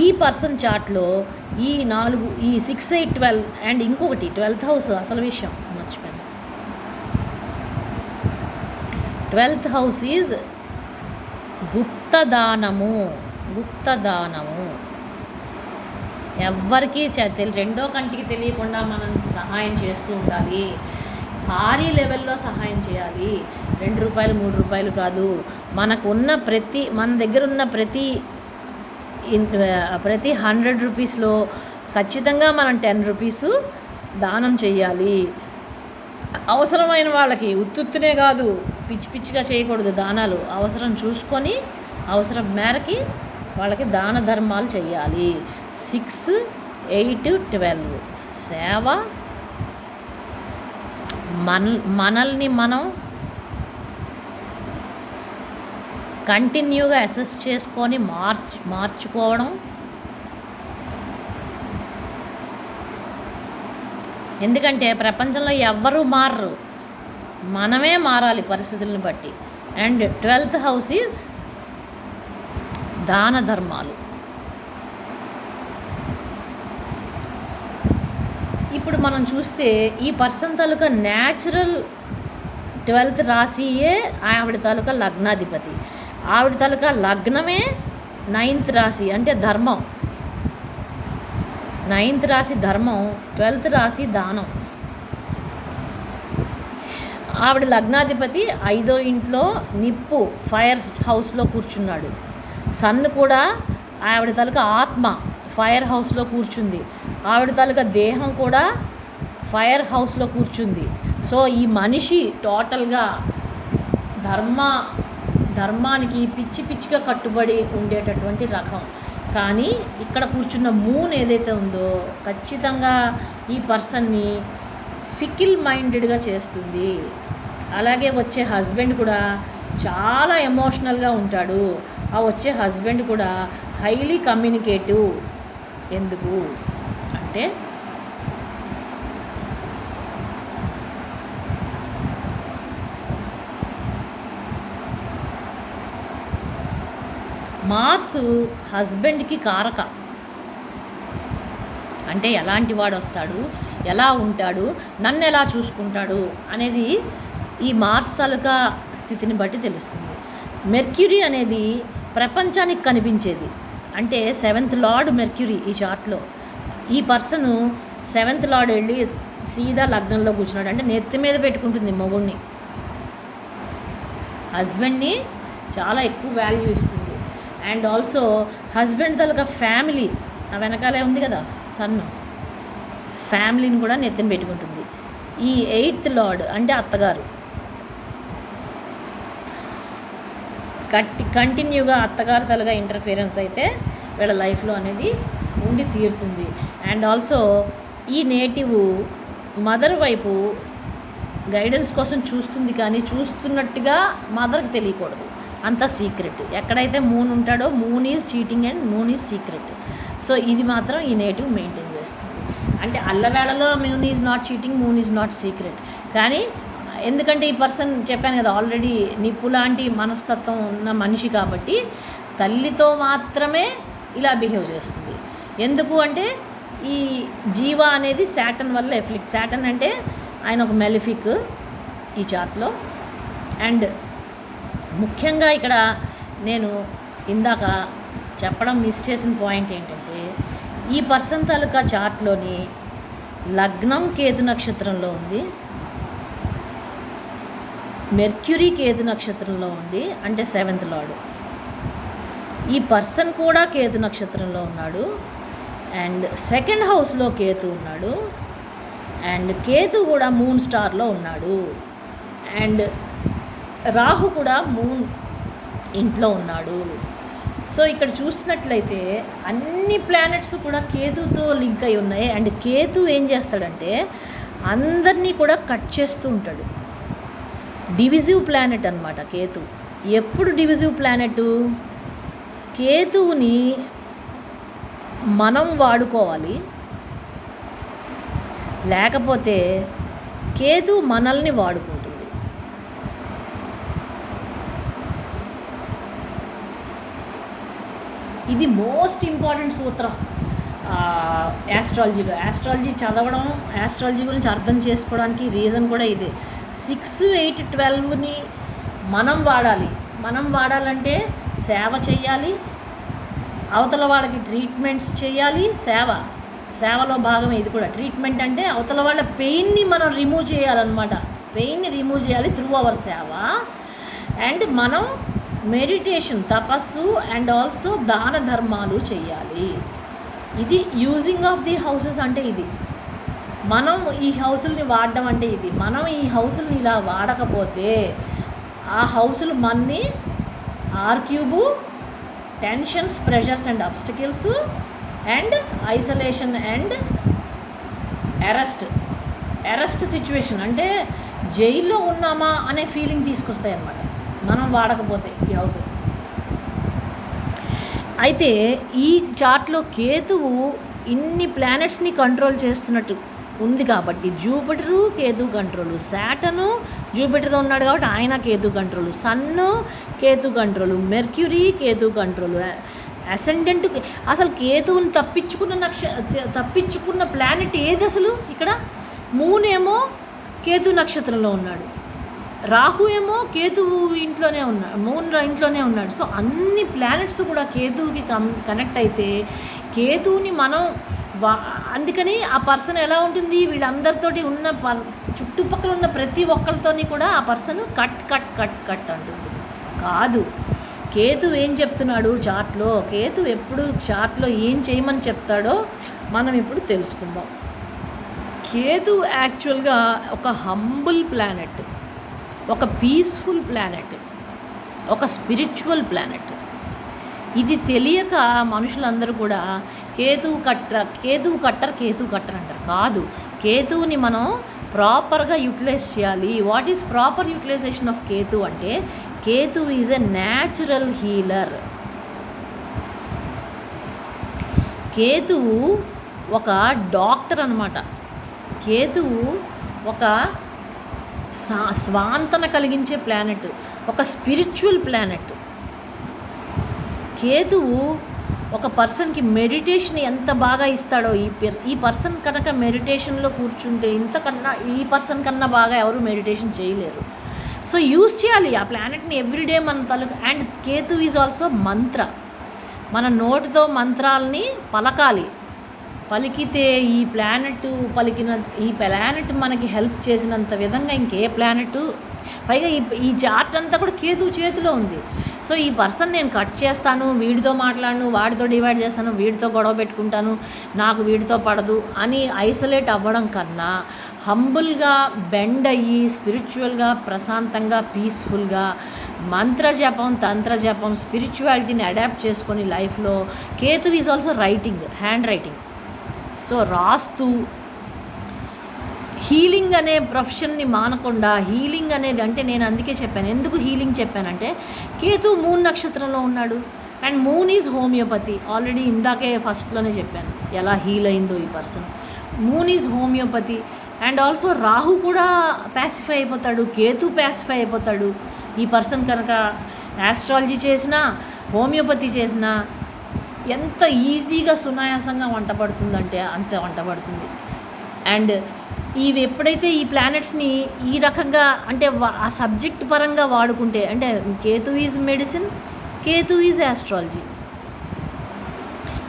ఈ పర్సన్ చార్ట్లో ఈ 6, 8, 12 అండ్ ఇంకొకటి 12th హౌస్ అసలు విషయం మర్చిపోయాను. 12th house is గుప్తదానము. ఎవ్వరికీ రెండో కంటికి తెలియకుండా మనం సహాయం చేస్తూ ఉండాలి. భారీ లెవెల్లో సహాయం చేయాలి. 2 రూపాయలు 3 రూపాయలు కాదు. మన దగ్గర ఉన్న ప్రతి 100 రూపీస్లో ఖచ్చితంగా మనం 10 రూపీస్ దానం చేయాలి. అవసరమైన వాళ్ళకి ఉత్తునే కాదు, పిచ్చిగా చేయకూడదు దానాలు. అవసరం చూసుకొని అవసరం మేరకి వాళ్ళకి దాన ధర్మాలు చేయాలి. 6, 8, 12 సేవ. మనల్ని మనం కంటిన్యూగా అసెస్ చేసుకొని మార్చుకోవడం. ఎందుకంటే ప్రపంచంలో ఎవ్వరూ మారరు, మనమే మారాలి పరిస్థితులను బట్టి. అండ్ 12th హౌస్ ఈజ్ దాన ధర్మాలు. ఇప్పుడు మనం చూస్తే ఈ పర్సన్ తాలూకా న్యాచురల్ 12th రాశియే ఆవిడ తాలూకా లగ్నాధిపతి. ఆవిడ తాలూకా లగ్నమే 9th రాశి అంటే ధర్మం. 9th రాశి ధర్మం, 12th రాశి దానం. ఆవిడ లగ్నాధిపతి 5వ ఇంట్లో నిప్పు ఫైర్ హౌస్లో కూర్చున్నాడు. సన్ కూడా ఆవిడ తాలూకా ఆత్మ ఫైర్ హౌస్లో కూర్చుంది. ఆవిడ తాలూకా దేహం కూడా ఫైర్ హౌస్లో కూర్చుంది. సో ఈ మనిషి టోటల్గా ధర్మానికి పిచ్చిగా కట్టుబడి ఉండేటటువంటి రకం. కానీ ఇక్కడ కూర్చున్న మూన్ ఏదైతే ఉందో ఖచ్చితంగా ఈ పర్సన్ని ఫికిల్ మైండెడ్గా చేస్తుంది. అలాగే వచ్చే హస్బెండ్ కూడా చాలా ఎమోషనల్గా ఉంటాడు. ఆ వచ్చే హస్బెండ్ కూడా హైలీ కమ్యూనికేటివ్. ఎందుకు అంటే మార్సు హస్బెండ్కి కారక. అంటే ఎలాంటి వాడు వస్తాడు, ఎలా ఉంటాడు, నన్ను ఎలా చూసుకుంటాడు అనేది ఈ మార్స్ తాలూకా స్థితిని బట్టి తెలుస్తుంది. మెర్క్యూరీ అనేది ప్రపంచానికి కనిపించేది. అంటే 7th లార్డ్ మెర్క్యూరీ ఈ చార్ట్లో. ఈ పర్సను 7th లార్డ్ వెళ్ళి సీదా లగ్నంలో కూర్చున్నాడు. అంటే నెత్తి మీద పెట్టుకుంటుంది మొగుడిని. హస్బెండ్ని చాలా ఎక్కువ వాల్యూ ఇస్తుంది. And also husband taluka family ఆ వెనకాలే ఉంది కదా సన్ను, ఫ్యామిలీని కూడా నెత్తిన పెట్టుకుంటుంది. ఈ 8th లార్డ్ అంటే అత్తగారు. కంటిన్యూగా అత్తగారు తాలూకా ఇంటర్ఫిరెన్స్ అయితే వీళ్ళ లైఫ్లో అనేది ఉండి తీరుతుంది. అండ్ ఆల్సో ఈ నేటివ్ మదర్ వైపు గైడెన్స్ కోసం చూస్తుంది, కానీ చూస్తున్నట్టుగా మదర్కి తెలియకూడదు. అంత సీక్రెట్. ఎక్కడైతే మూన్ ఉంటాడో moon is cheating and moon is secret. So ఇది మాత్రం ఈ నేటివ్ మెయింటైన్ చేస్తుంది. అంటే అల్లవేళలో moon is not cheating, moon is not secret. కానీ ఎందుకంటే ఈ పర్సన్ చెప్పాను కదా ఆల్రెడీ నిప్పు లాంటి మనస్తత్వం ఉన్న మనిషి కాబట్టి తల్లితో మాత్రమే ఇలా బిహేవ్ చేస్తుంది. ఎందుకు అంటే ఈ జీవ అనేది శాటర్న్ వల్ల ఎఫ్లిక్ట్. శాటర్న్ అంటే ఆయన ఒక మెలిఫిక్ ఈ చార్ట్లో. అండ్ ముఖ్యంగా ఇక్కడ నేను ఇందాక చెప్పడం మిస్ చేసిన పాయింట్ ఏంటంటే ఈ పర్సన్ తాలూకా చార్ట్లోని లగ్నం కేతు నక్షత్రంలో ఉంది, మెర్క్యూరీ కేతు నక్షత్రంలో ఉంది. అంటే 7th లార్డ్. ఈ పర్సన్ కూడా కేతు నక్షత్రంలో ఉన్నాడు. అండ్ 2nd హౌస్లో కేతు ఉన్నాడు. అండ్ కేతు కూడా మూన్ స్టార్లో ఉన్నాడు. అండ్ రాహు కూడా మూన్ ఇంట్లో ఉన్నాడు. సో ఇక్కడ చూస్తున్నట్లయితే అన్ని ప్లానెట్స్ కూడా కేతుతో లింక్ అయి ఉన్నాయి. అండ్ కేతు ఏం చేస్తాడంటే అందరినీ కూడా కట్ చేస్తూ ఉంటాడు. డివిజివ్ ప్లానెట్ అన్నమాట కేతు. ఎప్పుడు డివిజివ్ ప్లానెట్? కేతువుని మనం వాడుకోవాలి, లేకపోతే కేతు మనల్ని వాడుకుంటుంది. ఇది మోస్ట్ ఇంపార్టెంట్ సూత్రం యాస్ట్రాలజీలో. యాస్ట్రాలజీ చదవడం, యాస్ట్రాలజీ గురించి అర్థం చేసుకోవడానికి రీజన్ కూడా ఇదే. 6, 8, 12ని మనం వాడాలి. మనం వాడాలంటే సేవ చేయాలి, అవతల వాళ్ళకి ట్రీట్మెంట్స్ చేయాలి. సేవలో భాగమే ఇది కూడా. ట్రీట్మెంట్ అంటే అవతల వాళ్ళ పెయిన్ని మనం రిమూవ్ చేయాలన్నమాట. పెయిన్ని రిమూవ్ చేయాలి త్రూ అవర్ సేవ. అండ్ మనం మెడిటేషన్, తపస్సు అండ్ ఆల్సో దాన ధర్మాలు చేయాలి. ఇది యూజింగ్ ఆఫ్ ది హౌసెస్ అంటే ఇది. మనం ఈ హౌసుల్ని వాడడం అంటే ఇది. మనం ఈ హౌసుల్ని ఇలా వాడకపోతే ఆ హౌసులు మన్ని ఆర్క్యూబు, tensions, pressures and obstacles and isolation and arrest situation, అంటే జైల్లో ఉన్నామా అనే ఫీలింగ్ తీసుకొస్తాయి అన్నమాట మనం వాడకపోతే ఈ హౌసెస్. అయితే ఈ చార్ట్లో కేతువు ఇన్ని ప్లానెట్స్ని కంట్రోల్ చేస్తున్నట్టు ఉంది కాబట్టి జూపిటరు కేతు కంట్రోలు, శాటర్ను జూపిటర్తో ఉన్నాడు కాబట్టి ఆయన Ketu control, sun Ketu control, Mercury Ketu control, ascendant. అసలు కేతువుని తప్పించుకున్న ప్లానెట్ ఏది అసలు ఇక్కడ? మూన్ ఏమో కేతు నక్షత్రంలో ఉన్నాడు, రాహు ఏమో కేతువు ఇంట్లోనే ఉన్నాడు, మూన్ ఇంట్లోనే ఉన్నాడు. సో అన్ని ప్లానెట్స్ కూడా కేతువుకి కనెక్ట్ అయితే కేతువుని మనం అందుకని ఆ పర్సన్ ఎలా ఉంటుంది, వీళ్ళందరితోటి ఉన్న చుట్టుపక్కల ఉన్న ప్రతి ఒక్కరితోని కూడా ఆ person cut cut cut cut అంటుంది. కాదు, కేతు ఏం చెప్తున్నాడు చార్ట్లో, కేతు ఎప్పుడు చార్ట్లో ఏం చేయమని చెప్తాడో మనం ఇప్పుడు తెలుసుకుందాం. కేతు యాక్చువల్గా ఒక హంబుల్ ప్లానెట్, ఒక పీస్ఫుల్ ప్లానెట్, ఒక స్పిరిచువల్ ప్లానెట్. ఇది తెలియక మనుషులందరూ కూడా కేతువు కట్టర్ అంటారు. కాదు, కేతువుని మనం ప్రాపర్గా యూటిలైజ్ చేయాలి. What is proper utilisation of Ketu అంటే, Ketu is a natural healer. కేతువు ఒక డాక్టర్ అన్నమాట. కేతువు ఒక స్వాంతన కలిగించే ప్లానెట్, ఒక స్పిరిచువల్ ప్లానెట్. కేతువు ఒక పర్సన్కి మెడిటేషన్ ఎంత బాగా ఇస్తాడో, ఈ పర్సన్ కనుక మెడిటేషన్లో కూర్చుంటే ఈ పర్సన్ కన్నా బాగా ఎవరు మెడిటేషన్ చేయలేరు. సో యూజ్ చేయాలి ఆ ప్లానెట్ని ఎవ్రీడే మన తలకు. అండ్ కేతు ఈజ్ ఆల్సో మంత్ర. మన నోటితో మంత్రాలని పలకాలి. పలికితే ఈ ప్లానెట్ మనకి హెల్ప్ చేసినంత విధంగా ఇంకే ప్లానెట్, పైగా ఈ చార్ట్ అంతా కూడా కేతువు చేతిలో ఉంది. సో ఈ పర్సన్ నేను కట్ చేస్తాను, వీడితో మాట్లాడను, వాడితో డివైడ్ చేస్తాను, వీడితో గొడవ పెట్టుకుంటాను, నాకు వీడితో పడదు అని ఐసోలేట్ అవ్వడం కన్నా హంబుల్గా బెండ్ అయ్యి స్పిరిచువల్గా ప్రశాంతంగా పీస్ఫుల్గా మంత్రజపం, తంత్రజపం, స్పిరిచువాలిటీని అడాప్ట్ చేసుకొని లైఫ్లో. Ketu is also writing, hand writing. So రాస్తూ హీలింగ్ అనే ప్రొఫెషన్ని మానకుండా, హీలింగ్ అనేది అంటే నేను అందుకే చెప్పాను. ఎందుకు హీలింగ్ చెప్పానంటే, కేతు మూన్ నక్షత్రంలో ఉన్నాడు and moon is homeopathy. Already ఇందాకే ఫస్ట్లోనే చెప్పాను ఎలా హీల్ అయిందో ఈ person. Moon is homeopathy and also Rahu కూడా ప్యాసిఫై అయిపోతాడు, కేతు ప్యాసిఫై అయిపోతాడు. ఈ పర్సన్ కనుక యాస్ట్రాలజీ చేసినా హోమియోపతి చేసినా ఎంత ఈజీగా సునాయాసంగా వంట పడుతుందంటే అంత వంట పడుతుంది. అండ్ ఇవి ఎప్పుడైతే ఈ ప్లానెట్స్ని ఈ రకంగా అంటే ఆ సబ్జెక్ట్ పరంగా వాడుకుంటే, అంటే Ketu is medicine, Ketu is astrology.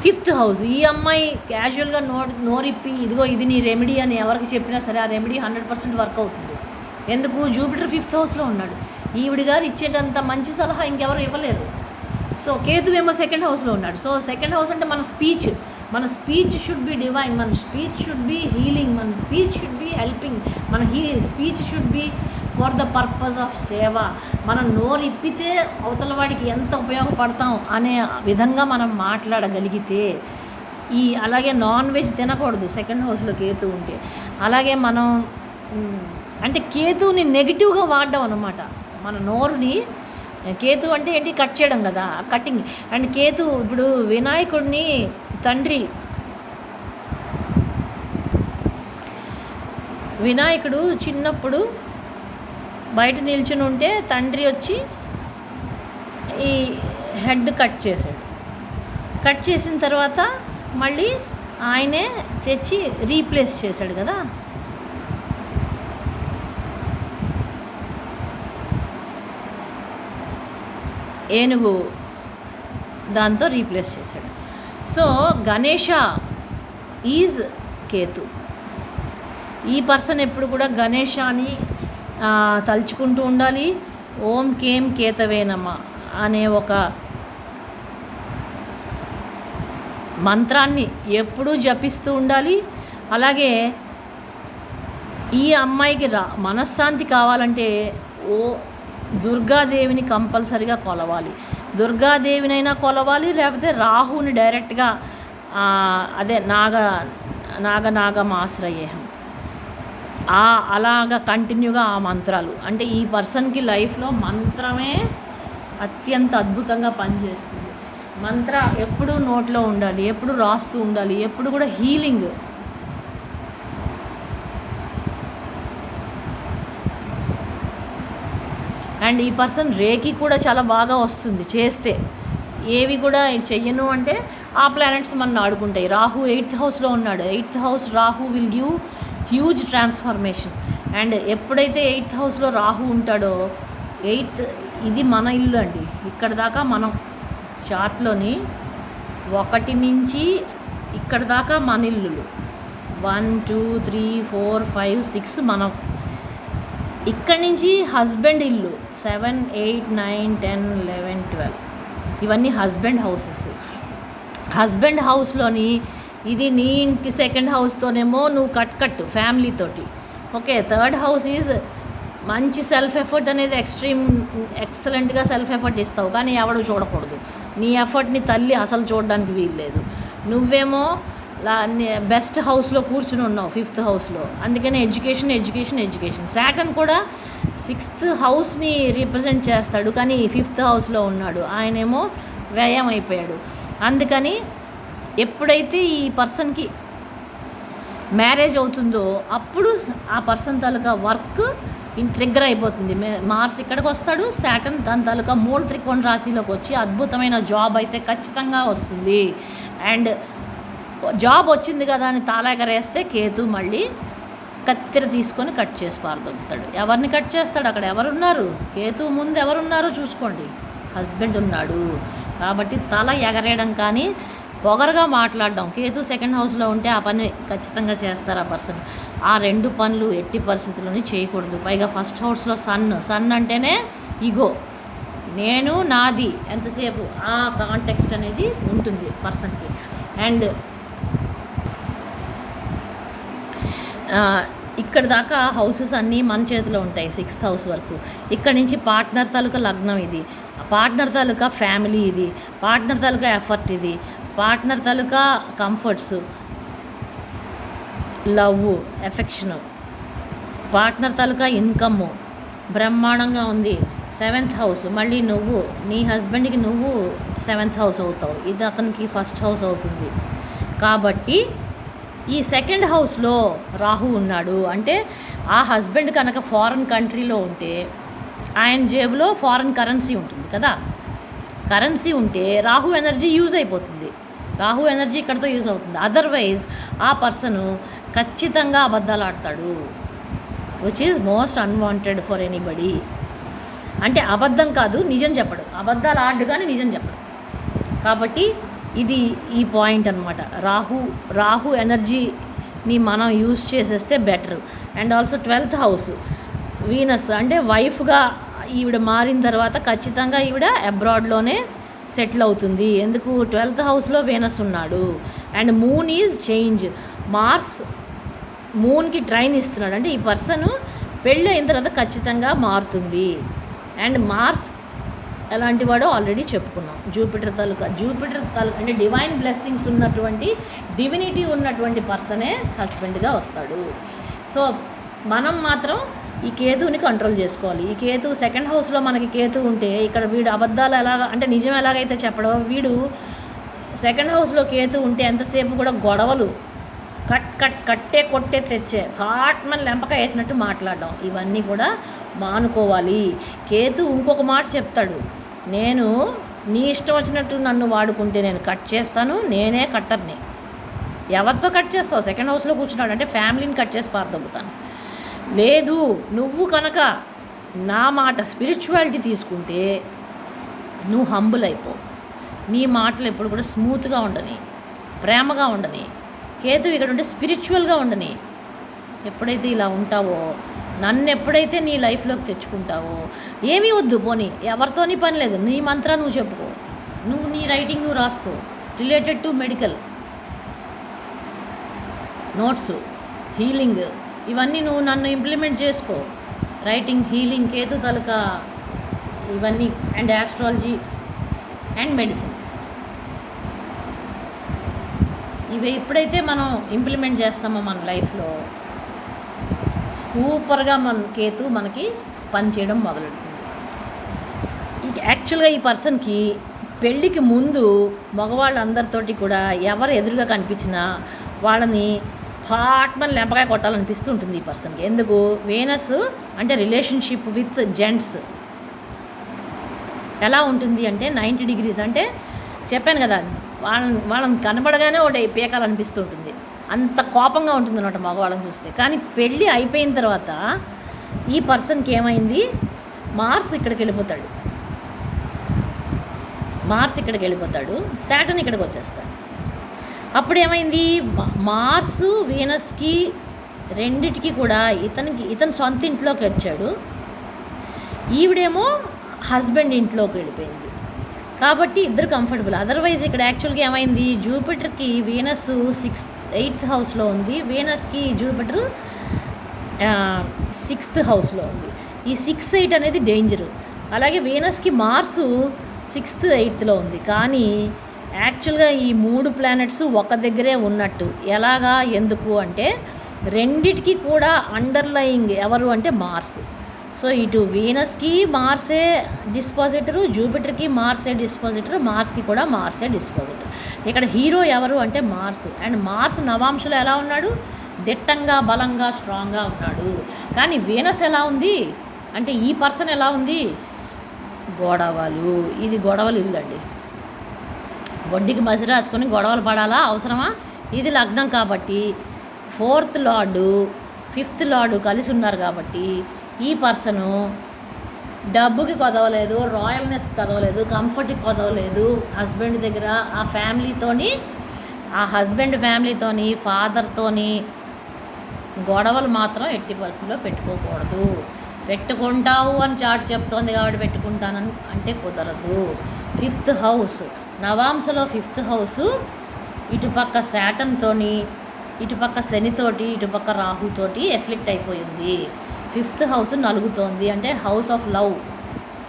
5th house, ఈ అమ్మాయి క్యాజువల్గా నోరిప్పి ఇదిగో ఇది నీ రెమెడీ అని ఎవరికి చెప్పినా సరే ఆ రెమెడీ 100% వర్క్ అవుతుంది. ఎందుకు? జూపిటర్ 5th హౌస్లో ఉన్నాడు. ఈవిడ గారు ఇచ్చేటంత మంచి సలహా ఇంకెవరు ఇవ్వలేరు. సో కేతు ఏమో 2nd హౌస్లో ఉన్నాడు. సో 2nd హౌస్ అంటే మన స్పీచ్ షుడ్ బి డివైన్, మన స్పీచ్ షుడ్ బి హీలింగ్, మన స్పీచ్ షుడ్ బి హెల్పింగ్, మన speech should be for the purpose of సేవ. మనం నోరు ఇప్పితే అవతల వాడికి ఎంత ఉపయోగపడతాం అనే విధంగా మనం మాట్లాడగలిగితే. అలాగే నాన్ వెజ్ తినకూడదు 2nd హౌస్లో కేతు ఉంటే. అలాగే మనం అంటే కేతువుని నెగిటివ్గా వాడడం అన్నమాట. మన నోరుని, కేతు అంటే ఏంటి? కట్ చేయడం కదా, కటింగ్. అండ్ కేతు ఇప్పుడు వినాయకుడిని వినాయకుడు చిన్నప్పుడు బయట నిల్చుని ఉంటే తండ్రి వచ్చి ఈ హెడ్ కట్ చేశాడు. కట్ చేసిన తర్వాత మళ్ళీ ఆయనే తెచ్చి రీప్లేస్ చేశాడు కదా. ఏనుగు దాంతో రీప్లేస్ చేశాడు. So Ganesha is Ketu. ఈ పర్సన్ ఎప్పుడు కూడా గణేశాని తలుచుకుంటూ ఉండాలి. ఓం కేం కేతవే నమః అనే ఒక మంత్రాన్ని ఎప్పుడూ జపిస్తూ ఉండాలి. అలాగే ఈ అమ్మాయికి మనశ్శాంతి కావాలంటే దుర్గాదేవిని కంపల్సరిగా కొలవాలి. దుర్గాదేవినైనా కొలవాలి, లేకపోతే రాహుని డైరెక్ట్గా అదే నాగమాశ్రయేహం అలాగా కంటిన్యూగా ఆ మంత్రాలు. అంటే ఈ పర్సన్కి లైఫ్లో మంత్రమే అత్యంత అద్భుతంగా పనిచేస్తుంది. మంత్ర ఎప్పుడూ నోట్లో ఉండాలి, ఎప్పుడు రాస్తూ ఉండాలి, ఎప్పుడు కూడా హీలింగ్. అండ్ ఈ పర్సన్ రేకి కూడా చాలా బాగా వస్తుంది చేస్తే. ఏవి కూడా చెయ్యను అంటే ఆ ప్లానెట్స్ మన ఆడుకుంటాయి. రాహు 8th హౌస్లో ఉన్నాడు. 8th house Rahu will give huge transformation. And ఎప్పుడైతే 8th హౌస్లో రాహు ఉంటాడో, 8th ఇది మన ఇల్లు అండి. ఇక్కడ దాకా మనం చార్ట్లోని 1 నుంచి ఇక్కడ దాకా మన ఇల్లులు 1 2 3 4 5 6 మనం. ఇక్కడి నుంచి హస్బెండ్ ఇల్లు 7 8 9 10 11 12 ఇవన్నీ హస్బెండ్ హౌసెస్. హస్బెండ్ హౌస్లోని ఇది నీ ఇంటి 2nd హౌస్తోనేమో నువ్వు కట్ ఫ్యామిలీతోటి. ఓకే, 3rd హౌస్ ఈజ్ మంచి సెల్ఫ్ ఎఫర్ట్ అనేది ఎక్సలెంట్గా సెల్ఫ్ ఎఫర్ట్ ఇస్తావు, కానీ ఎవడు చూడకూడదు. నీ ఎఫర్ట్ని తల్లి అసలు చూడడానికి వీల్లేదు. నువ్వేమో బెస్ట్ హౌస్లో కూర్చుని ఉన్నావు 5th హౌస్లో. అందుకని ఎడ్యుకేషన్. సాటర్న్ కూడా 6th హౌస్ని రిప్రజెంట్ చేస్తాడు, కానీ 5th హౌస్లో ఉన్నాడు. ఆయనేమో వ్యయం అయిపోయాడు. అందుకని ఎప్పుడైతే ఈ పర్సన్కి మ్యారేజ్ అవుతుందో అప్పుడు ఆ పర్సన్ తాలూకా వర్క్ ట్రిగ్గర్ అయిపోతుంది. మార్స్ ఇక్కడికి వస్తాడు, సాటర్న్ దాని తాలూకా మూల త్రికోణ రాశిలోకి వచ్చి అద్భుతమైన జాబ్ అయితే ఖచ్చితంగా వస్తుంది. అండ్ జాబ్ వచ్చింది కదా అని తాళెగరేస్తే కేతు మళ్ళీ కత్తెర తీసుకొని కట్ చేసి పారదొబ్బుతాడు. ఎవరిని కట్ చేస్తాడు? అక్కడ ఎవరున్నారు? కేతు ముందు ఎవరున్నారో చూసుకోండి. హస్బెండ్ ఉన్నాడు. కాబట్టి తల ఎగరేయడం కానీ పొగరగా మాట్లాడడం, కేతు 2nd హౌస్లో ఉంటే ఆ పని ఖచ్చితంగా చేస్తారు ఆ పర్సన్. ఆ 2 పనులు ఎట్టి పరిస్థితుల్లోని చేయకూడదు. పైగా 1st హౌస్లో సన్ అంటేనే ఈగో, నేను నాది ఎంతసేపు ఆ కాంటెక్స్ట్ అనేది ఉంటుంది పర్సన్కి. అండ్ ఇక్కడ దాకా హౌసెస్ అన్నీ మన చేతిలో ఉంటాయి 6th హౌస్ వరకు. ఇక్కడ నుంచి పార్ట్నర్ తాలూకా లగ్నం ఇది, పార్ట్నర్ తాలూకా ఫ్యామిలీ ఇది, పార్ట్నర్ తాలూకా ఎఫర్ట్ ఇది, పార్ట్నర్ తాలూకా కంఫర్ట్స్, లవ్, ఎఫెక్షను, పార్ట్నర్ తాలూకా ఇన్కమ్ బ్రహ్మాండంగా ఉంది. 7th హౌస్ మళ్ళీ నువ్వు నీ హస్బెండ్కి నువ్వు 7th హౌస్ అవుతావు, ఇది అతనికి 1st హౌస్ అవుతుంది. కాబట్టి ఈ 2nd హౌస్లో రాహు ఉన్నాడు అంటే ఆ హస్బెండ్ కనుక ఫారెన్ కంట్రీలో ఉంటే ఆయన జేబులో ఫారెన్ కరెన్సీ ఉంటుంది కదా. కరెన్సీ ఉంటే రాహు ఎనర్జీ యూజ్ అయిపోతుంది. రాహు ఎనర్జీ ఇక్కడితో యూజ్ అవుతుంది. అదర్వైజ్ ఆ పర్సను ఖచ్చితంగా అబద్ధాలు ఆడతాడు, which is most unwanted for anybody. అంటే అబద్ధం కాదు, నిజం చెప్పడు. అబద్ధాలు ఆడు కానీ నిజం చెప్పడు. కాబట్టి ఇది ఈ పాయింట్ అనమాట. రాహు ఎనర్జీని మనం యూజ్ చేసేస్తే better. And also 12th house Venus అంటే వైఫ్గా ఈవిడ మారిన తర్వాత ఖచ్చితంగా ఈవిడ అబ్రాడ్లోనే సెటిల్ అవుతుంది. ఎందుకు? 12th హౌస్లో వీనస్ ఉన్నాడు. And moon is change. Mars మూన్కి ట్రైన్ ఇస్తున్నాడు. అంటే ఈ పర్సన్ పెళ్ళి అయిన తర్వాత ఖచ్చితంగా మారుతుంది. అండ్ మార్స్ ఎలాంటి వాడో ఆల్రెడీ చెప్పుకున్నాం. జూపిటర్ తాలూకా అంటే డివైన్ బ్లెస్సింగ్స్ ఉన్నటువంటి డివినిటీ ఉన్నటువంటి పర్సనే హస్బెండ్గా వస్తాడు. సో మనం మాత్రం ఈ కేతువుని కంట్రోల్ చేసుకోవాలి. ఈ కేతు 2nd హౌస్లో మనకి కేతు ఉంటే ఇక్కడ వీడు అబద్ధాలు అంటే నిజం ఎలాగైతే చెప్పడో, వీడు 2nd హౌస్లో కేతు ఉంటే ఎంతసేపు కూడా గొడవలు, కట్టే కొట్టే తెచ్చే హాట్మన్ లెంపక వేసినట్టు మాట్లాడడం, ఇవన్నీ కూడా మానుకోవాలి. కేతు ఇంకొక మాట చెప్తాడు, నేను నీ ఇష్టం వచ్చినట్టు నన్ను వాడుకుంటే నేను కట్ చేస్తాను, నేనే కట్టర్ని. ఎవరితో కట్ చేస్తావు? 2nd హౌస్లో కూర్చున్నాడు అంటే ఫ్యామిలీని కట్ చేసి పారదొబ్బుతాను. లేదు, నువ్వు కనుక నా మాట స్పిరిచువాలిటీ తీసుకుంటే నువ్వు హంబుల్ అయిపో. నీ మాటలు ఎప్పుడు కూడా స్మూత్గా ఉండని, ప్రేమగా ఉండని. కేతు ఇక్కడ ఉంటే స్పిరిచువల్గా ఉండని. ఎప్పుడైతే ఇలా ఉంటావో, నన్ను ఎప్పుడైతే నీ లైఫ్లోకి తెచ్చుకుంటావో, ఏమీ వద్దు, పోనీ ఎవరితోని పని లేదు, నీ మంత్రా నువ్వు చెప్పుకో, నువ్వు నీ రైటింగ్ నువ్వు రాసుకో, related to medical notes, healing, ఇవన్నీ నువ్వు నన్ను ఇంప్లిమెంట్ చేసుకో. రైటింగ్, హీలింగ్, కేతు తాలూకా ఇవన్నీ, అండ్ ఆస్ట్రాలజీ అండ్ మెడిసిన్, ఇవి ఎప్పుడైతే మనం ఇంప్లిమెంట్ చేస్తామో మన లైఫ్లో, సూపర్గా మన కేతు మనకి పనిచేయడం మొదలెడుతుంది. యాక్చువల్గా ఈ పర్సన్కి పెళ్ళికి ముందు మగవాళ్ళందరితోటి కూడా ఎవరు ఎదురుగా కనిపించినా వాళ్ళని హాట్మన్ లెంపకాయ కొట్టాలనిపిస్తూ ఉంటుంది ఈ పర్సన్కి. ఎందుకు? వీనస్ అంటే రిలేషన్షిప్ విత్ జెంట్స్ ఎలా ఉంటుంది అంటే 90 degrees. అంటే చెప్పాను కదా, వాళ్ళని కనబడగానే ఒకటి పీకాలనిపిస్తూ ఉంటుంది. అంత కోపంగా ఉంటుంది అన్నమాట మగవాళ్ళని చూస్తే. కానీ పెళ్ళి అయిపోయిన తర్వాత ఈ పర్సన్కి ఏమైంది, మార్స్ ఇక్కడికి వెళ్ళిపోతాడు, శాటర్న్ ఇక్కడికి వచ్చేస్తాడు. అప్పుడు ఏమైంది, మార్సు వీనస్కి రెండిటికి కూడా ఇతను సొంత ఇంట్లోకి వచ్చాడు, ఈవిడేమో హస్బెండ్ ఇంట్లోకి వెళ్ళిపోయింది. కాబట్టి ఇద్దరు కంఫర్టబుల్. అదర్వైజ్ ఇక్కడ యాక్చువల్గా ఏమైంది, జూపిటర్కి వీనస్ 8th హౌస్లో ఉంది, వీనస్కి జూపిటర్ 6th హౌస్లో ఉంది. ఈ 6, 8 అనేది డేంజరు. అలాగే వీనస్కి మార్సు 6th, 8thలో ఉంది. కానీ యాక్చువల్గా ఈ 3 ప్లానెట్స్ ఒక దగ్గరే ఉన్నట్టు. ఎలాగా, ఎందుకు అంటే రెండిటికి కూడా అండర్లయింగ్ ఎవరు అంటే మార్స్. సో ఇటు వీనస్కి మార్సే డిస్పాజిటరు, జూపిటర్కి మార్సే డిస్పాజిటర్, మార్స్కి కూడా మార్సే డిస్పాజిటర్. ఇక్కడ హీరో ఎవరు అంటే మార్స్. అండ్ మార్స్ నవాంశలో ఎలా ఉన్నాడు, దిట్టంగా, బలంగా, స్ట్రాంగ్గా ఉన్నాడు. కానీ వీనస్ ఎలా ఉంది అంటే ఈ పర్సన్ ఎలా ఉంది, గొడవలు. ఇది గొడవలు ఇల్లండి. వడ్డీకి మసి రాసుకొని గొడవలు పడాలా, అవసరమా? ఇది లగ్నం కాబట్టి 4th లార్డు 5th లార్డు కలిసి ఉన్నారు కాబట్టి ఈ పర్సను డబ్బుకి కొదవలేదు, రాయల్నెస్కి కొదవలేదు, కంఫర్ట్కి కొదవలేదు. హస్బెండ్ దగ్గర ఆ ఫ్యామిలీతోని, ఆ హస్బెండ్ ఫ్యామిలీతోని, ఫాదర్తోని గొడవలు మాత్రం ఎట్టి పరిస్థితిలో పెట్టుకోకూడదు. పెట్టుకుంటావు అని చాటు చెప్తోంది కాబట్టి పెట్టుకుంటానని అంటే కుదరదు. 5th హౌస్, నవాంశలో 5th హౌసు ఇటుపక్క శాటర్న్తోని, ఇటుపక్క శనితోటి, ఇటుపక్క రాహుతోటి ఎఫ్లిక్ట్ అయిపోయింది. 5th హౌస్ నలుగుతోంది, అంటే house of love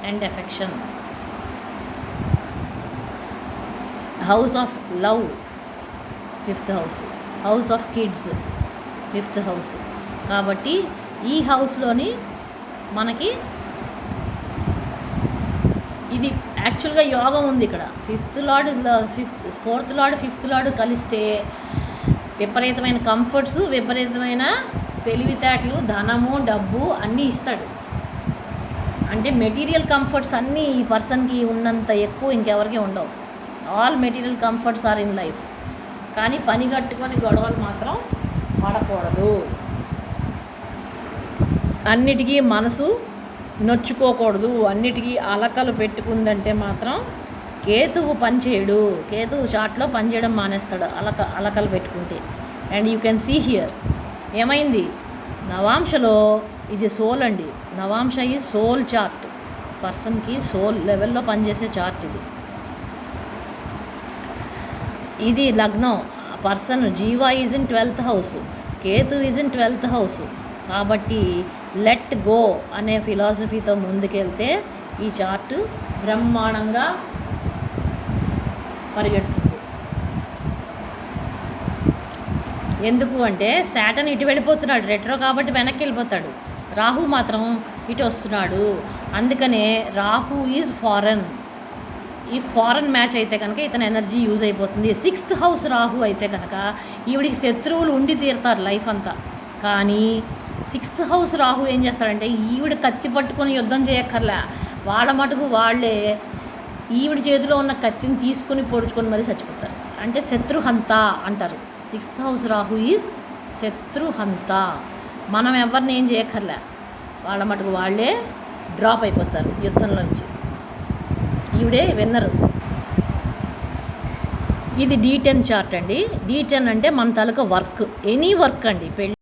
and affection, house of love 5th house, house of kids 5th house. కాబట్టి ఈ హౌస్లోని మనకి ఇది యాక్చువల్గా యోగం ఉంది ఇక్కడ. 4th లార్డ్ 5th లార్డ్ కలిస్తే విపరీతమైన కంఫర్ట్స్, విపరీతమైన తెలివితేటలు, ధనము, డబ్బు అన్నీ ఇస్తాడు. అంటే మెటీరియల్ కంఫర్ట్స్ అన్నీ ఈ పర్సన్కి ఉన్నంత ఎక్కువ ఇంకెవరికి ఉండవు. All material comforts are in life. కానీ పని కట్టుకొని గొడవలు మాత్రం పడకూడదు. అన్నిటికీ మనసు నొచ్చుకోకూడదు. అన్నిటికీ అలకలు పెట్టుకుందంటే మాత్రం కేతువు పనిచేయడు. కేతువు చాట్లో పనిచేయడం మానేస్తాడు అలకలు పెట్టుకుంటే. And you can see here ఏమైంది, నవాంశలో ఇది సోల్ అండి. నవాంశ ఈ సోల్ చార్ట్, పర్సన్కి సోల్ లెవెల్లో పనిచేసే చార్ట్ ఇది. ఇది లగ్నం. Person Jiva is in 12th house, Ketu is in 12th house. కాబట్టి లెట్ గో అనే ఫిలాసఫీతో ముందుకెళ్తే ఈ చార్టు బ్రహ్మాండంగా పరిగెడుతుంది. ఎందుకు అంటే శాటర్న్ ఇటు వెళ్ళిపోతున్నాడు, రెట్రో కాబట్టి వెనక్కి వెళ్ళిపోతాడు. రాహు మాత్రం ఇటు వస్తున్నాడు. అందుకనే రాహు ఈజ్ ఫారెన్. ఈ ఫారెన్ మ్యాచ్ అయితే కనుక ఇతని ఎనర్జీ యూజ్ అయిపోతుంది. 6th హౌస్ రాహు అయితే కనుక ఈవిడికి శత్రువులు ఉండి తీరుతారు లైఫ్ అంతా. కానీ 6th హౌస్ రాహు ఏం చేస్తాడంటే ఈవిడ కత్తి పట్టుకొని యుద్ధం చేయక్కర్లే, వాళ్ళ మటుకు వాళ్ళే ఈవిడ చేతిలో ఉన్న కత్తిని తీసుకొని పొడుచుకొని మరీ చచ్చిపోతారు. అంటే శత్రుహంత అంటారు. 6th house Rahu is శత్రుహంత. మనం ఎవరిని ఏం చేయక్కర్లే, వాళ్ళ మటుకు వాళ్ళే డ్రాప్ అయిపోతారు యుద్ధంలోంచి. ఈవిడే విన్నరు. ఇది D10 చార్ట్ అండి. D10 అంటే మన తాలూకా వర్క్, ఎనీ వర్క్ అండి. పెళ్ళి